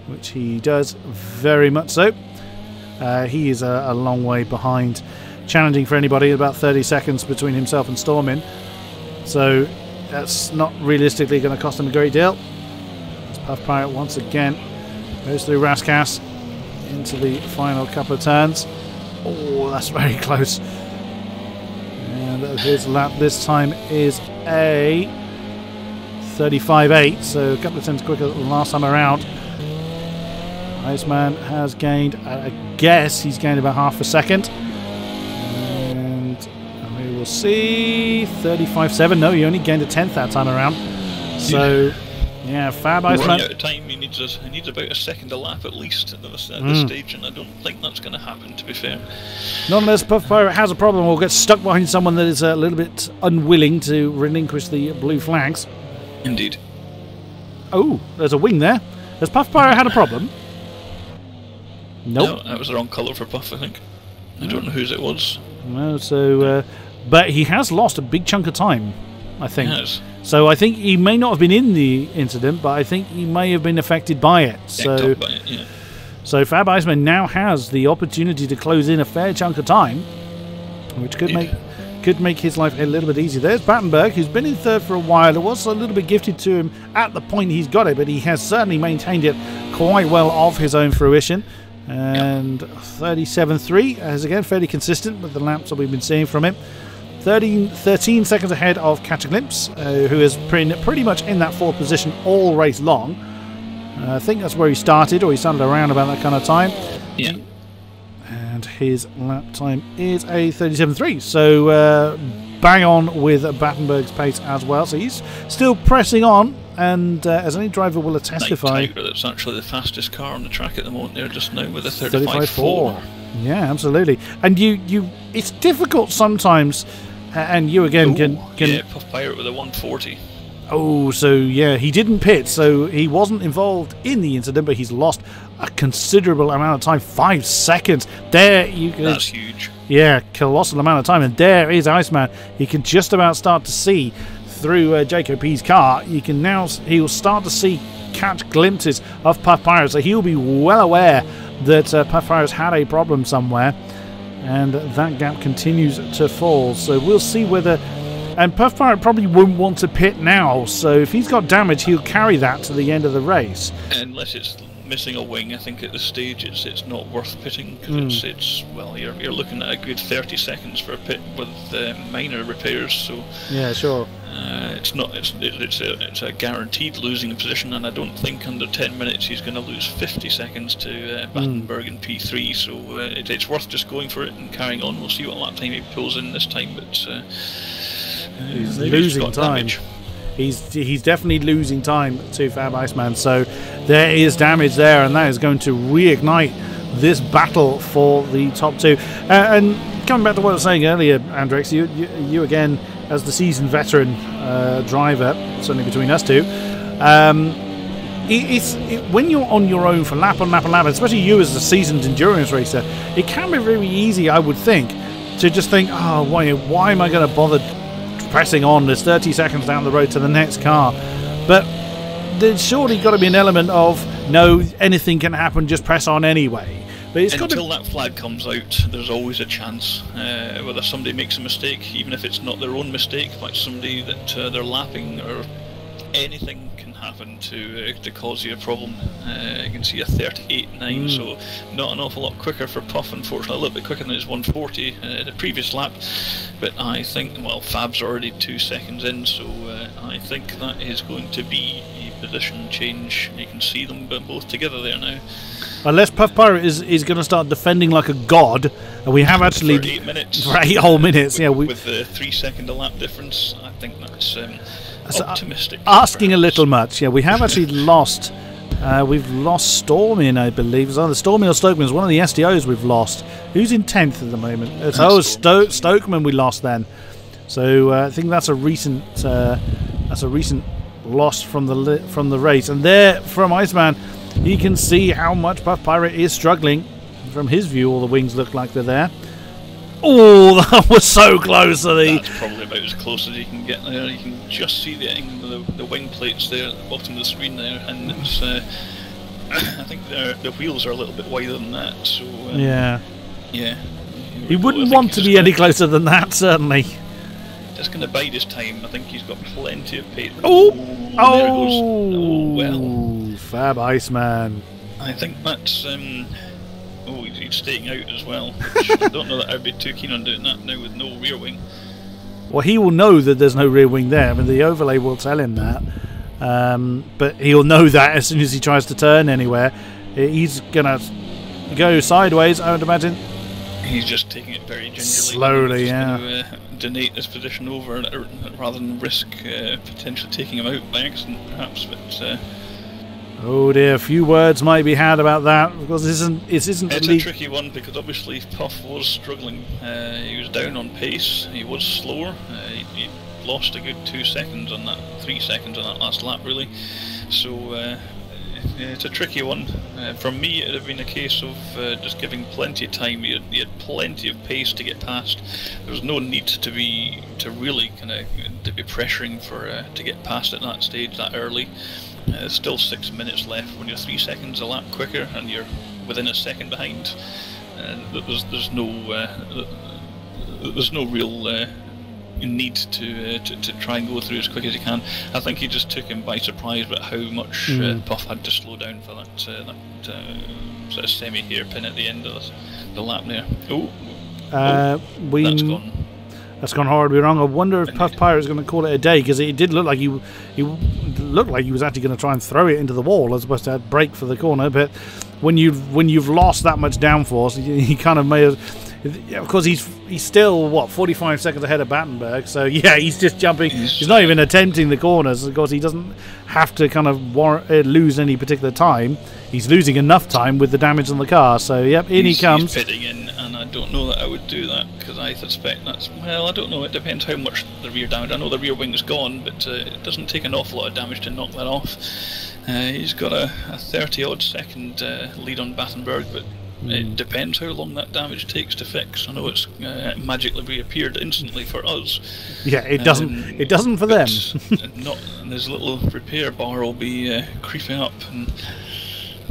Which he does very much so. He is a long way behind, challenging for anybody, about 30 seconds between himself and Stormin. So that's not realistically going to cost him a great deal. As Puffpirate once again goes through Raskas into the final couple of turns. Oh, that's very close. And his lap this time is a 35.8, so a couple of tenths quicker than last time around. Iceman has gained, I guess he's gained about half a second. And we will see 35.7. No, he only gained a tenth that time around. So, yeah, Fab Iceman. Running out of time, he needs about a second a lap at least at this stage, and I don't think that's going to happen, to be fair. Nonetheless, Puffpirate has a problem. Will get stuck behind someone that is a little bit unwilling to relinquish the blue flags. Indeed. Oh, there's a wing there. Has Puffpirate had a problem? Nope. No, that was the wrong colour for Puff, I think. I don't know whose it was. No, so, but he has lost a big chunk of time, I think. He has. So I think he may not have been in the incident, but I think he may have been affected by it. So Fab Iceman now has the opportunity to close in a fair chunk of time, which could make his life a little bit easier. There's Battenberg, who's been in third for a while. It was a little bit gifted to him at the point he's got it, but he has certainly maintained it quite well of his own fruition. And 37.3 is again fairly consistent with the laps that we've been seeing from him. 13 seconds ahead of Catch a Glimpse, who is pretty much in that 4th position all race long. I think that's where he started, or he started around about that kind of time. Yeah. And his lap time is a 37.3, so bang on with Battenberg's pace as well. So he's still pressing on, and as any driver will testify... That's actually the fastest car on the track at the moment there just now with a 35.4. Yeah, absolutely. And it's difficult sometimes And you again can yeah, Puff Pirate with a 140. Oh, so yeah, he didn't pit, so he wasn't involved in the incident, but he's lost a considerable amount of time. 5 seconds. There you go. That's huge. Yeah, colossal amount of time. And there is Iceman. He can just about start to see through Jacob P's car. He'll start to catch glimpses of Puff Pirate, so he'll be well aware that Puff Pirate's had a problem somewhere, and that gap continues to fall. So we'll see whether... And Puff Pirate probably won't want to pit now, so if he's got damage, he'll carry that to the end of the race. Unless it's missing a wing, I think at this stage it's not worth pitting, because it's well, you're looking at a good 30 seconds for a pit with minor repairs. So yeah, sure. It's a guaranteed losing position, and I don't think under 10 minutes he's going to lose 50 seconds to Battenberg in P3. So it's worth just going for it and carrying on. We'll see what lap time he pulls in this time, but. He's losing time. He's definitely losing time to Fab Iceman. So there is damage there, and that is going to reignite this battle for the top 2. And coming back to what I was saying earlier, Andrex, you again as the seasoned veteran driver, certainly between us two. When you're on your own for lap on lap on lap, especially you as a seasoned endurance racer, it can be very easy, I would think, to just think, oh, why am I going to bother pressing on? There's 30 seconds down the road to the next car. But there's surely got to be an element of, no, anything can happen, just press on anyway. But it's until that flag comes out, there's always a chance. Whether somebody makes a mistake, even if it's not their own mistake, like somebody that they're lapping, or anything can happen to cause you a problem. You can see a 38.9, so not an awful lot quicker for Puff, unfortunately. A little bit quicker than his 140 the previous lap. But I think, well, Fab's already 2 seconds in, so I think that is going to be a position change. You can see them both together there now. Unless Puff Pirate is going to start defending like a god, and we have actually... For 8 minutes. For 8 whole minutes, yeah. With the 3 second a lap difference, I think that's optimistic. Asking perhaps a little much, yeah. We have actually lost... we've lost Stormin, I believe. It's either Stormin or Stokeman. It's one of the SDOs we've lost. Who's in 10th at the moment? It's Stokeman we lost then. So I think that's a recent loss from the race. And there, from Iceman, you can see how much Puff Pirate is struggling. From his view, all the wings look like they're there. Oh, that was so close. That's probably about as close as you can get there. You can just see the angle of the wing plates there at the bottom of the screen there, and it's, I think the wheels are a little bit wider than that. So yeah. He wouldn't want to be any closer than that, certainly. Just going to bide his time. I think he's got plenty of pace. Oh, there it goes. Oh, well. Fab Iceman. I think that's... he's staying out as well. Which I don't know that I'd be too keen on doing that now with no rear wing. Well, he will know that there's no rear wing there. I mean, the overlay will tell him that. But he'll know that as soon as he tries to turn anywhere. He's going to go sideways, I would imagine. He's just taking it very gingerly. Slowly, yeah. Going to donate this position over rather than risk potentially taking him out by accident, perhaps. But oh dear, a few words might be had about that, because this isn't. It's a tricky one, because obviously Puff was struggling. He was down on pace. He was slower. He lost a good 2 seconds on that, 3 seconds on that last lap, really. So it's a tricky one. For me, it would have been a case of just giving plenty of time. He had plenty of pace to get past. There was no need to really kind of be pressuring for to get past at that stage that early. There's still 6 minutes left when you're 3 seconds a lap quicker and you're within a second behind. There's no real need to try and go through as quick as you can. I think he just took him by surprise about how much Puff had to slow down for that sort of semi-hairpin at the end of the lap there. That's gone. That's gone horribly wrong. I wonder if Puff Pirate is going to call it a day, because it did look like he looked like he was actually going to try and throw it into the wall as opposed to brake for the corner. But when you've lost that much downforce, he kind of may have. Of course, he's still 45 seconds ahead of Battenberg. So yeah, he's just jumping. He's not even attempting the corners. Of course, he doesn't have to kind of lose any particular time. He's losing enough time with the damage on the car. So yep, in he comes. He's pitting in, and I don't know that I would do that, because I suspect that's... Well, I don't know, it depends how much the rear damage... I know the rear wing is gone, but it doesn't take an awful lot of damage to knock that off. He's got a 30-odd second lead on Battenberg, but it depends how long that damage takes to fix. I know it's magically reappeared instantly for us. Yeah, it doesn't. It doesn't for them. And his little repair bar will be creeping up, and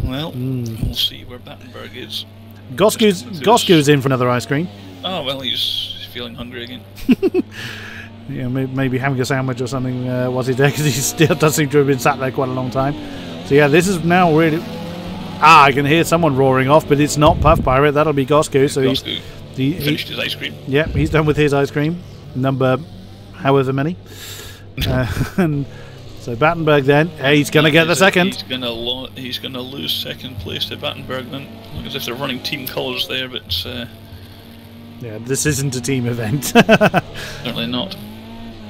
well, we'll see where Battenberg is. Gosku's in for another ice cream. Oh well, he's feeling hungry again. Yeah, maybe having a sandwich or something. Was he there? Because he still does seem to have been sat there quite a long time. So yeah, this is now really. I can hear someone roaring off, but it's not Puff Pirate. That'll be Gosku. So he finished his ice cream. Yeah, he's done with his ice cream. Number, however many. And so Battenberg then, he's going to get the second. He's going to lose second place to Battenberg then. Looks as if they're running team colours there, but yeah, this isn't a team event. Certainly not.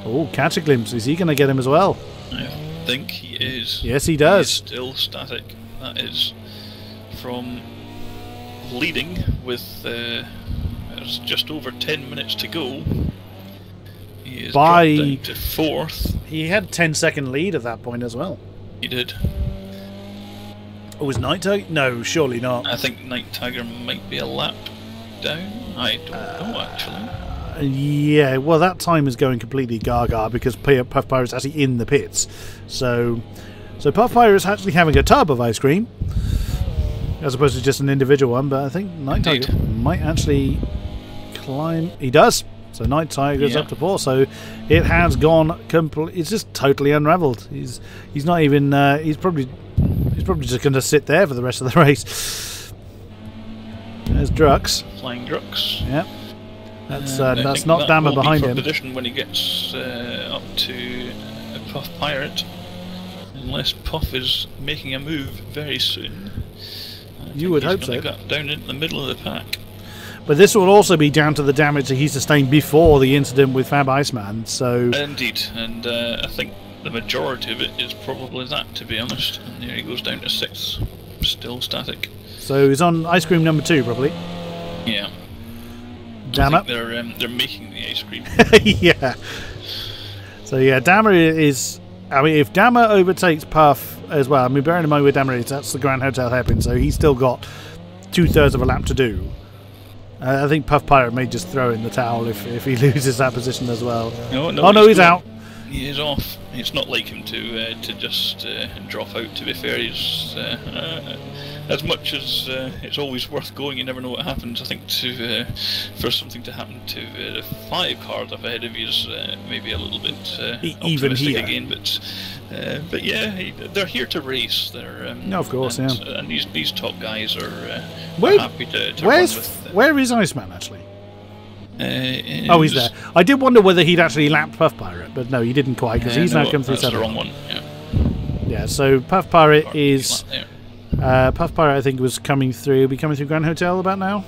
Oh, catch a glimpse. Is he going to get him as well? I think he is. Yes, he does. He's still static. That is from leading with there's just over 10 minutes to go. He is dropped down to fourth. He had 10-second lead at that point as well. He did. Oh, was Night Tiger? No, surely not. I think Night Tiger might be a lap down. I don't know actually. Yeah, well that time is going completely gaga because Puff Pirate's actually in the pits. So Puff Pirate is actually having a tub of ice cream, as opposed to just an individual one, but I think Night Tiger might actually climb... He does! So Night Tiger's up to 4, so it has gone complete... It's just totally unravelled. He's not even... He's probably just going to sit there for the rest of the race. There's Drux. Flying Drux. Yep. That's not Dammer behind him. Position when he gets up to Puff Pirate. Unless Puff is making a move very soon. You would hope so. Get down into the middle of the pack. But this will also be down to the damage that he sustained before the incident with Fab Iceman. So indeed, and I think the majority of it is probably that, to be honest. And there he goes down to 6th, still static. So he's on ice cream number 2, probably. Yeah. Damn it! They're making the ice cream. Yeah. So yeah, Dammer is. I mean, if Dammer overtakes Puff as well, I mean, bearing in mind where Dammer is, that's the Grand Hotel hairpin, so he's still got 2/3 of a lap to do. I think Puff Pirate may just throw in the towel if he loses that position as well. No, he's out. He is off. It's not like him to just drop out, to be fair. He's, as much as it's always worth going, you never know what happens. I think for something to happen to the 5 cars up ahead of you is maybe a little bit even optimistic here again. But yeah, they're here to race. They're no, of course, and these top guys are happy to run with. Where is Iceman actually? Oh, he's there. I did wonder whether he'd actually lapped Puff Pirate, but no, he didn't quite, because he's now come through 7. That's the wrong one. Yeah, so Puff Pirate is... Puff Pirate, I think, was coming through. He'll be coming through Grand Hotel about now?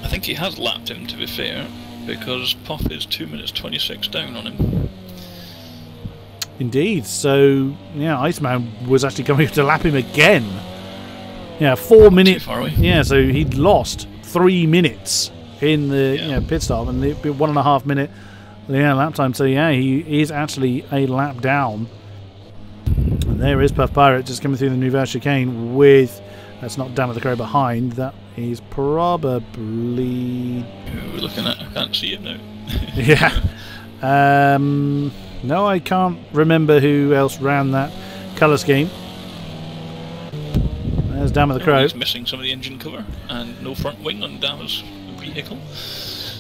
I think he has lapped him, to be fair, because Puff is 2 minutes 26 down on him. Indeed. So, yeah, Iceman was actually coming to lap him again. Yeah, 4 minutes. Too far away. Yeah, so he'd lost 3 minutes in the pit stop, and it'd be 1.5 minute lap time. So yeah, he is actually a lap down. And there is Puff Pirate just coming through the Nouvelle Chicane with, that's not Damn the Crow behind, that is probably... Who are we looking at? I can't see it now. Yeah. No, I can't remember who else ran that colour scheme. There's Damn the Crow. He's missing some of the engine cover and no front wing on Dammer's vehicle.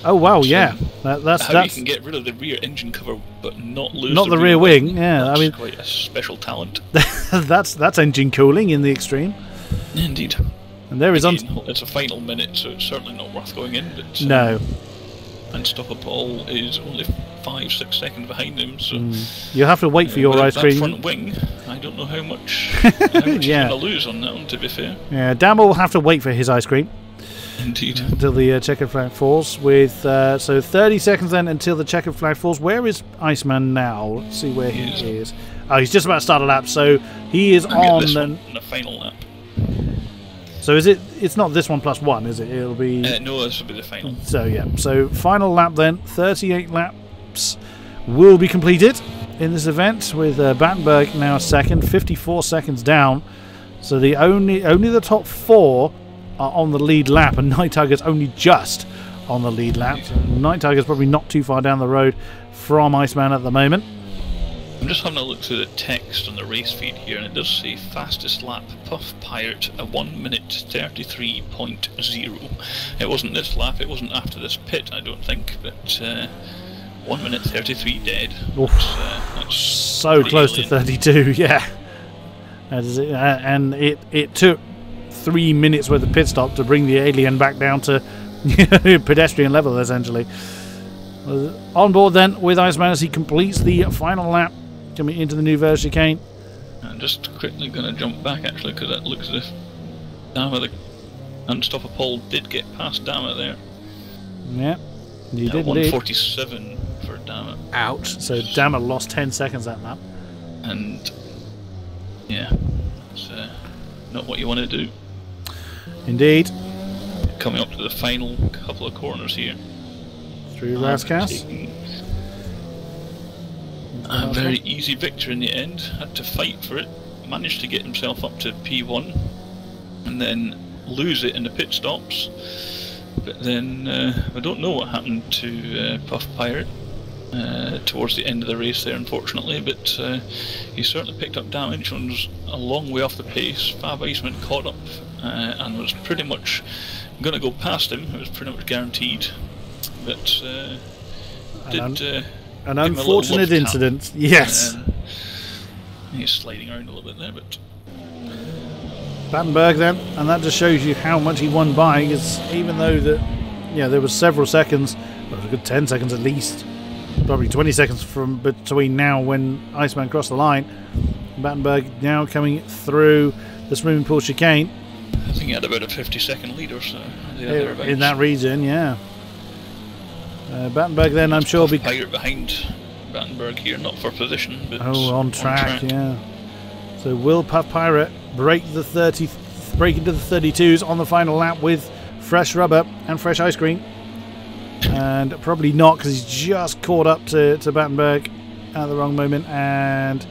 Oh wow, so yeah. That's you can get rid of the rear engine cover but not lose the rear wing. Yeah, that's I mean, quite a special talent. that's engine cooling in the extreme. Indeed. And there is it's a final minute, so it's certainly not worth going in. But no. And Stopper Paul is only 5-6 seconds behind him, so you'll have to wait for your ice cream. That front wing, I don't know how much he's going to lose on that one, to be fair. Yeah, Dan will have to wait for his ice cream. Indeed. Until the checkered flag falls. With so 30 seconds then until the checkered flag falls. Where is Iceman now? Let's see where he is. Oh, he's just about to start a lap, so he is on the final lap. So is it? It's not this one plus one, is it? It'll be. No, this will be the final. So yeah. So final lap then. 38 laps will be completed in this event with Battenberg now second, 54 seconds down. So the only the top 4 are on the lead lap, and Night Tiger's only just on the lead lap. So Night Tiger's probably not too far down the road from Iceman at the moment. I'm just having a look through the text on the race feed here, and it does say fastest lap Puff Pirate a 1 minute 33.0. It wasn't this lap, it wasn't after this pit, I don't think, but 1 minute 33 dead. That's so close to 32, yeah. And it took 3 minutes worth of pit stop to bring the alien back down to pedestrian level, essentially. On board then with Iceman as he completes the final lap coming into the new version chicane. I'm just quickly going to jump back actually, because it looks as if Dama the Unstoppable did get past Dama there. Yeah, you did. 147 for Dama. Ouch. So Dama lost 10 seconds that lap. And yeah, it's not what you want to do. Indeed. Coming up to the final couple of corners here. Through Rascas. A very easy victory in the end. Had to fight for it. Managed to get himself up to P1 and then lose it in the pit stops. But then I don't know what happened to Puff Pirate towards the end of the race there, unfortunately. But he certainly picked up damage and was a long way off the pace. Fab Iceman caught up and was pretty much going to go past him. It was pretty much guaranteed. But an unfortunate incident, yes. He's sliding around a little bit there, but Battenberg then, and that just shows you how much he won by, because even though there was several seconds, well, it was a good 10 seconds at least, probably 20 seconds from between now when Iceman crossed the line. Battenberg now coming through the swimming pool chicane. I think he had about a 50-second lead or so. In that region, yeah. Battenberg then, I'm sure... Pirate behind Battenberg here, not for position, but on track, yeah. So will Puff Pirate break into the 32s on the final lap with fresh rubber and fresh ice cream? And probably not, because he's just caught up to Battenberg at the wrong moment, and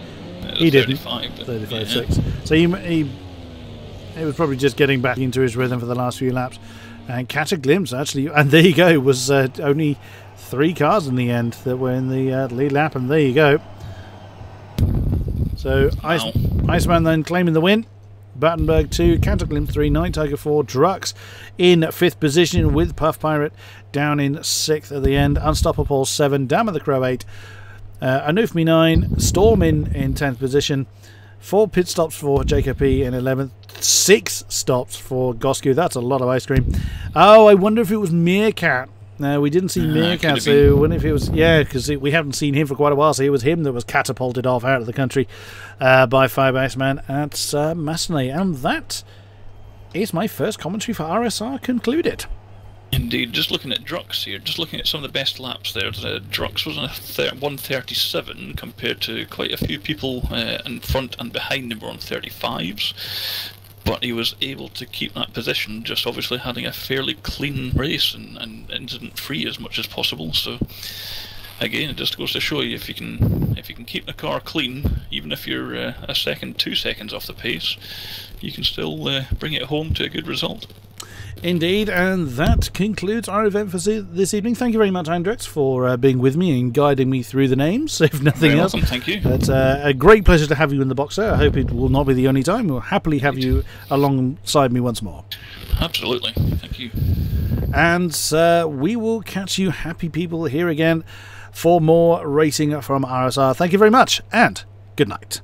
he didn't. 35.6. So he was probably just getting back into his rhythm for the last few laps. And catch a glimpse, actually, and there you go, was only 3 cars in the end that were in the lead lap, and there you go. So Iceman then claiming the win. Battenberg 2, Cataclysm 3, Night Tiger 4, Drux in 5th position with Puff Pirate down in 6th at the end. Unstoppable 7, Dama the Crow 8, Anufmi 9, Storm in 10th position. 4 pit stops for JKP in 11th. 6 stops for Gosku. That's a lot of ice cream. Oh, I wonder if it was Meerkat. No, we didn't see Meerkat, so I wonder if it was... Yeah, because we haven't seen him for quite a while, so it was him that was catapulted off out of the country by Fab Iceman at Massenet. And that is my first commentary for RSR concluded. Indeed, just looking at Drux here, just looking at some of the best laps there, Drux was on a 137 compared to quite a few people in front and behind him were on 35s. But he was able to keep that position, just obviously having a fairly clean race and incident-free as much as possible. So again, it just goes to show you if you can keep the car clean, even if you're a second, 2 seconds off the pace, you can still bring it home to a good result. Indeed, and that concludes our event for this evening. Thank you very much, Hendrix, for being with me and guiding me through the names, if nothing else. Welcome, thank you. It's a great pleasure to have you in the box, sir. I hope it will not be the only time. We'll happily have you alongside me once more. Absolutely, thank you. And we will catch you happy people here again for more racing from RSR. Thank you very much, and good night.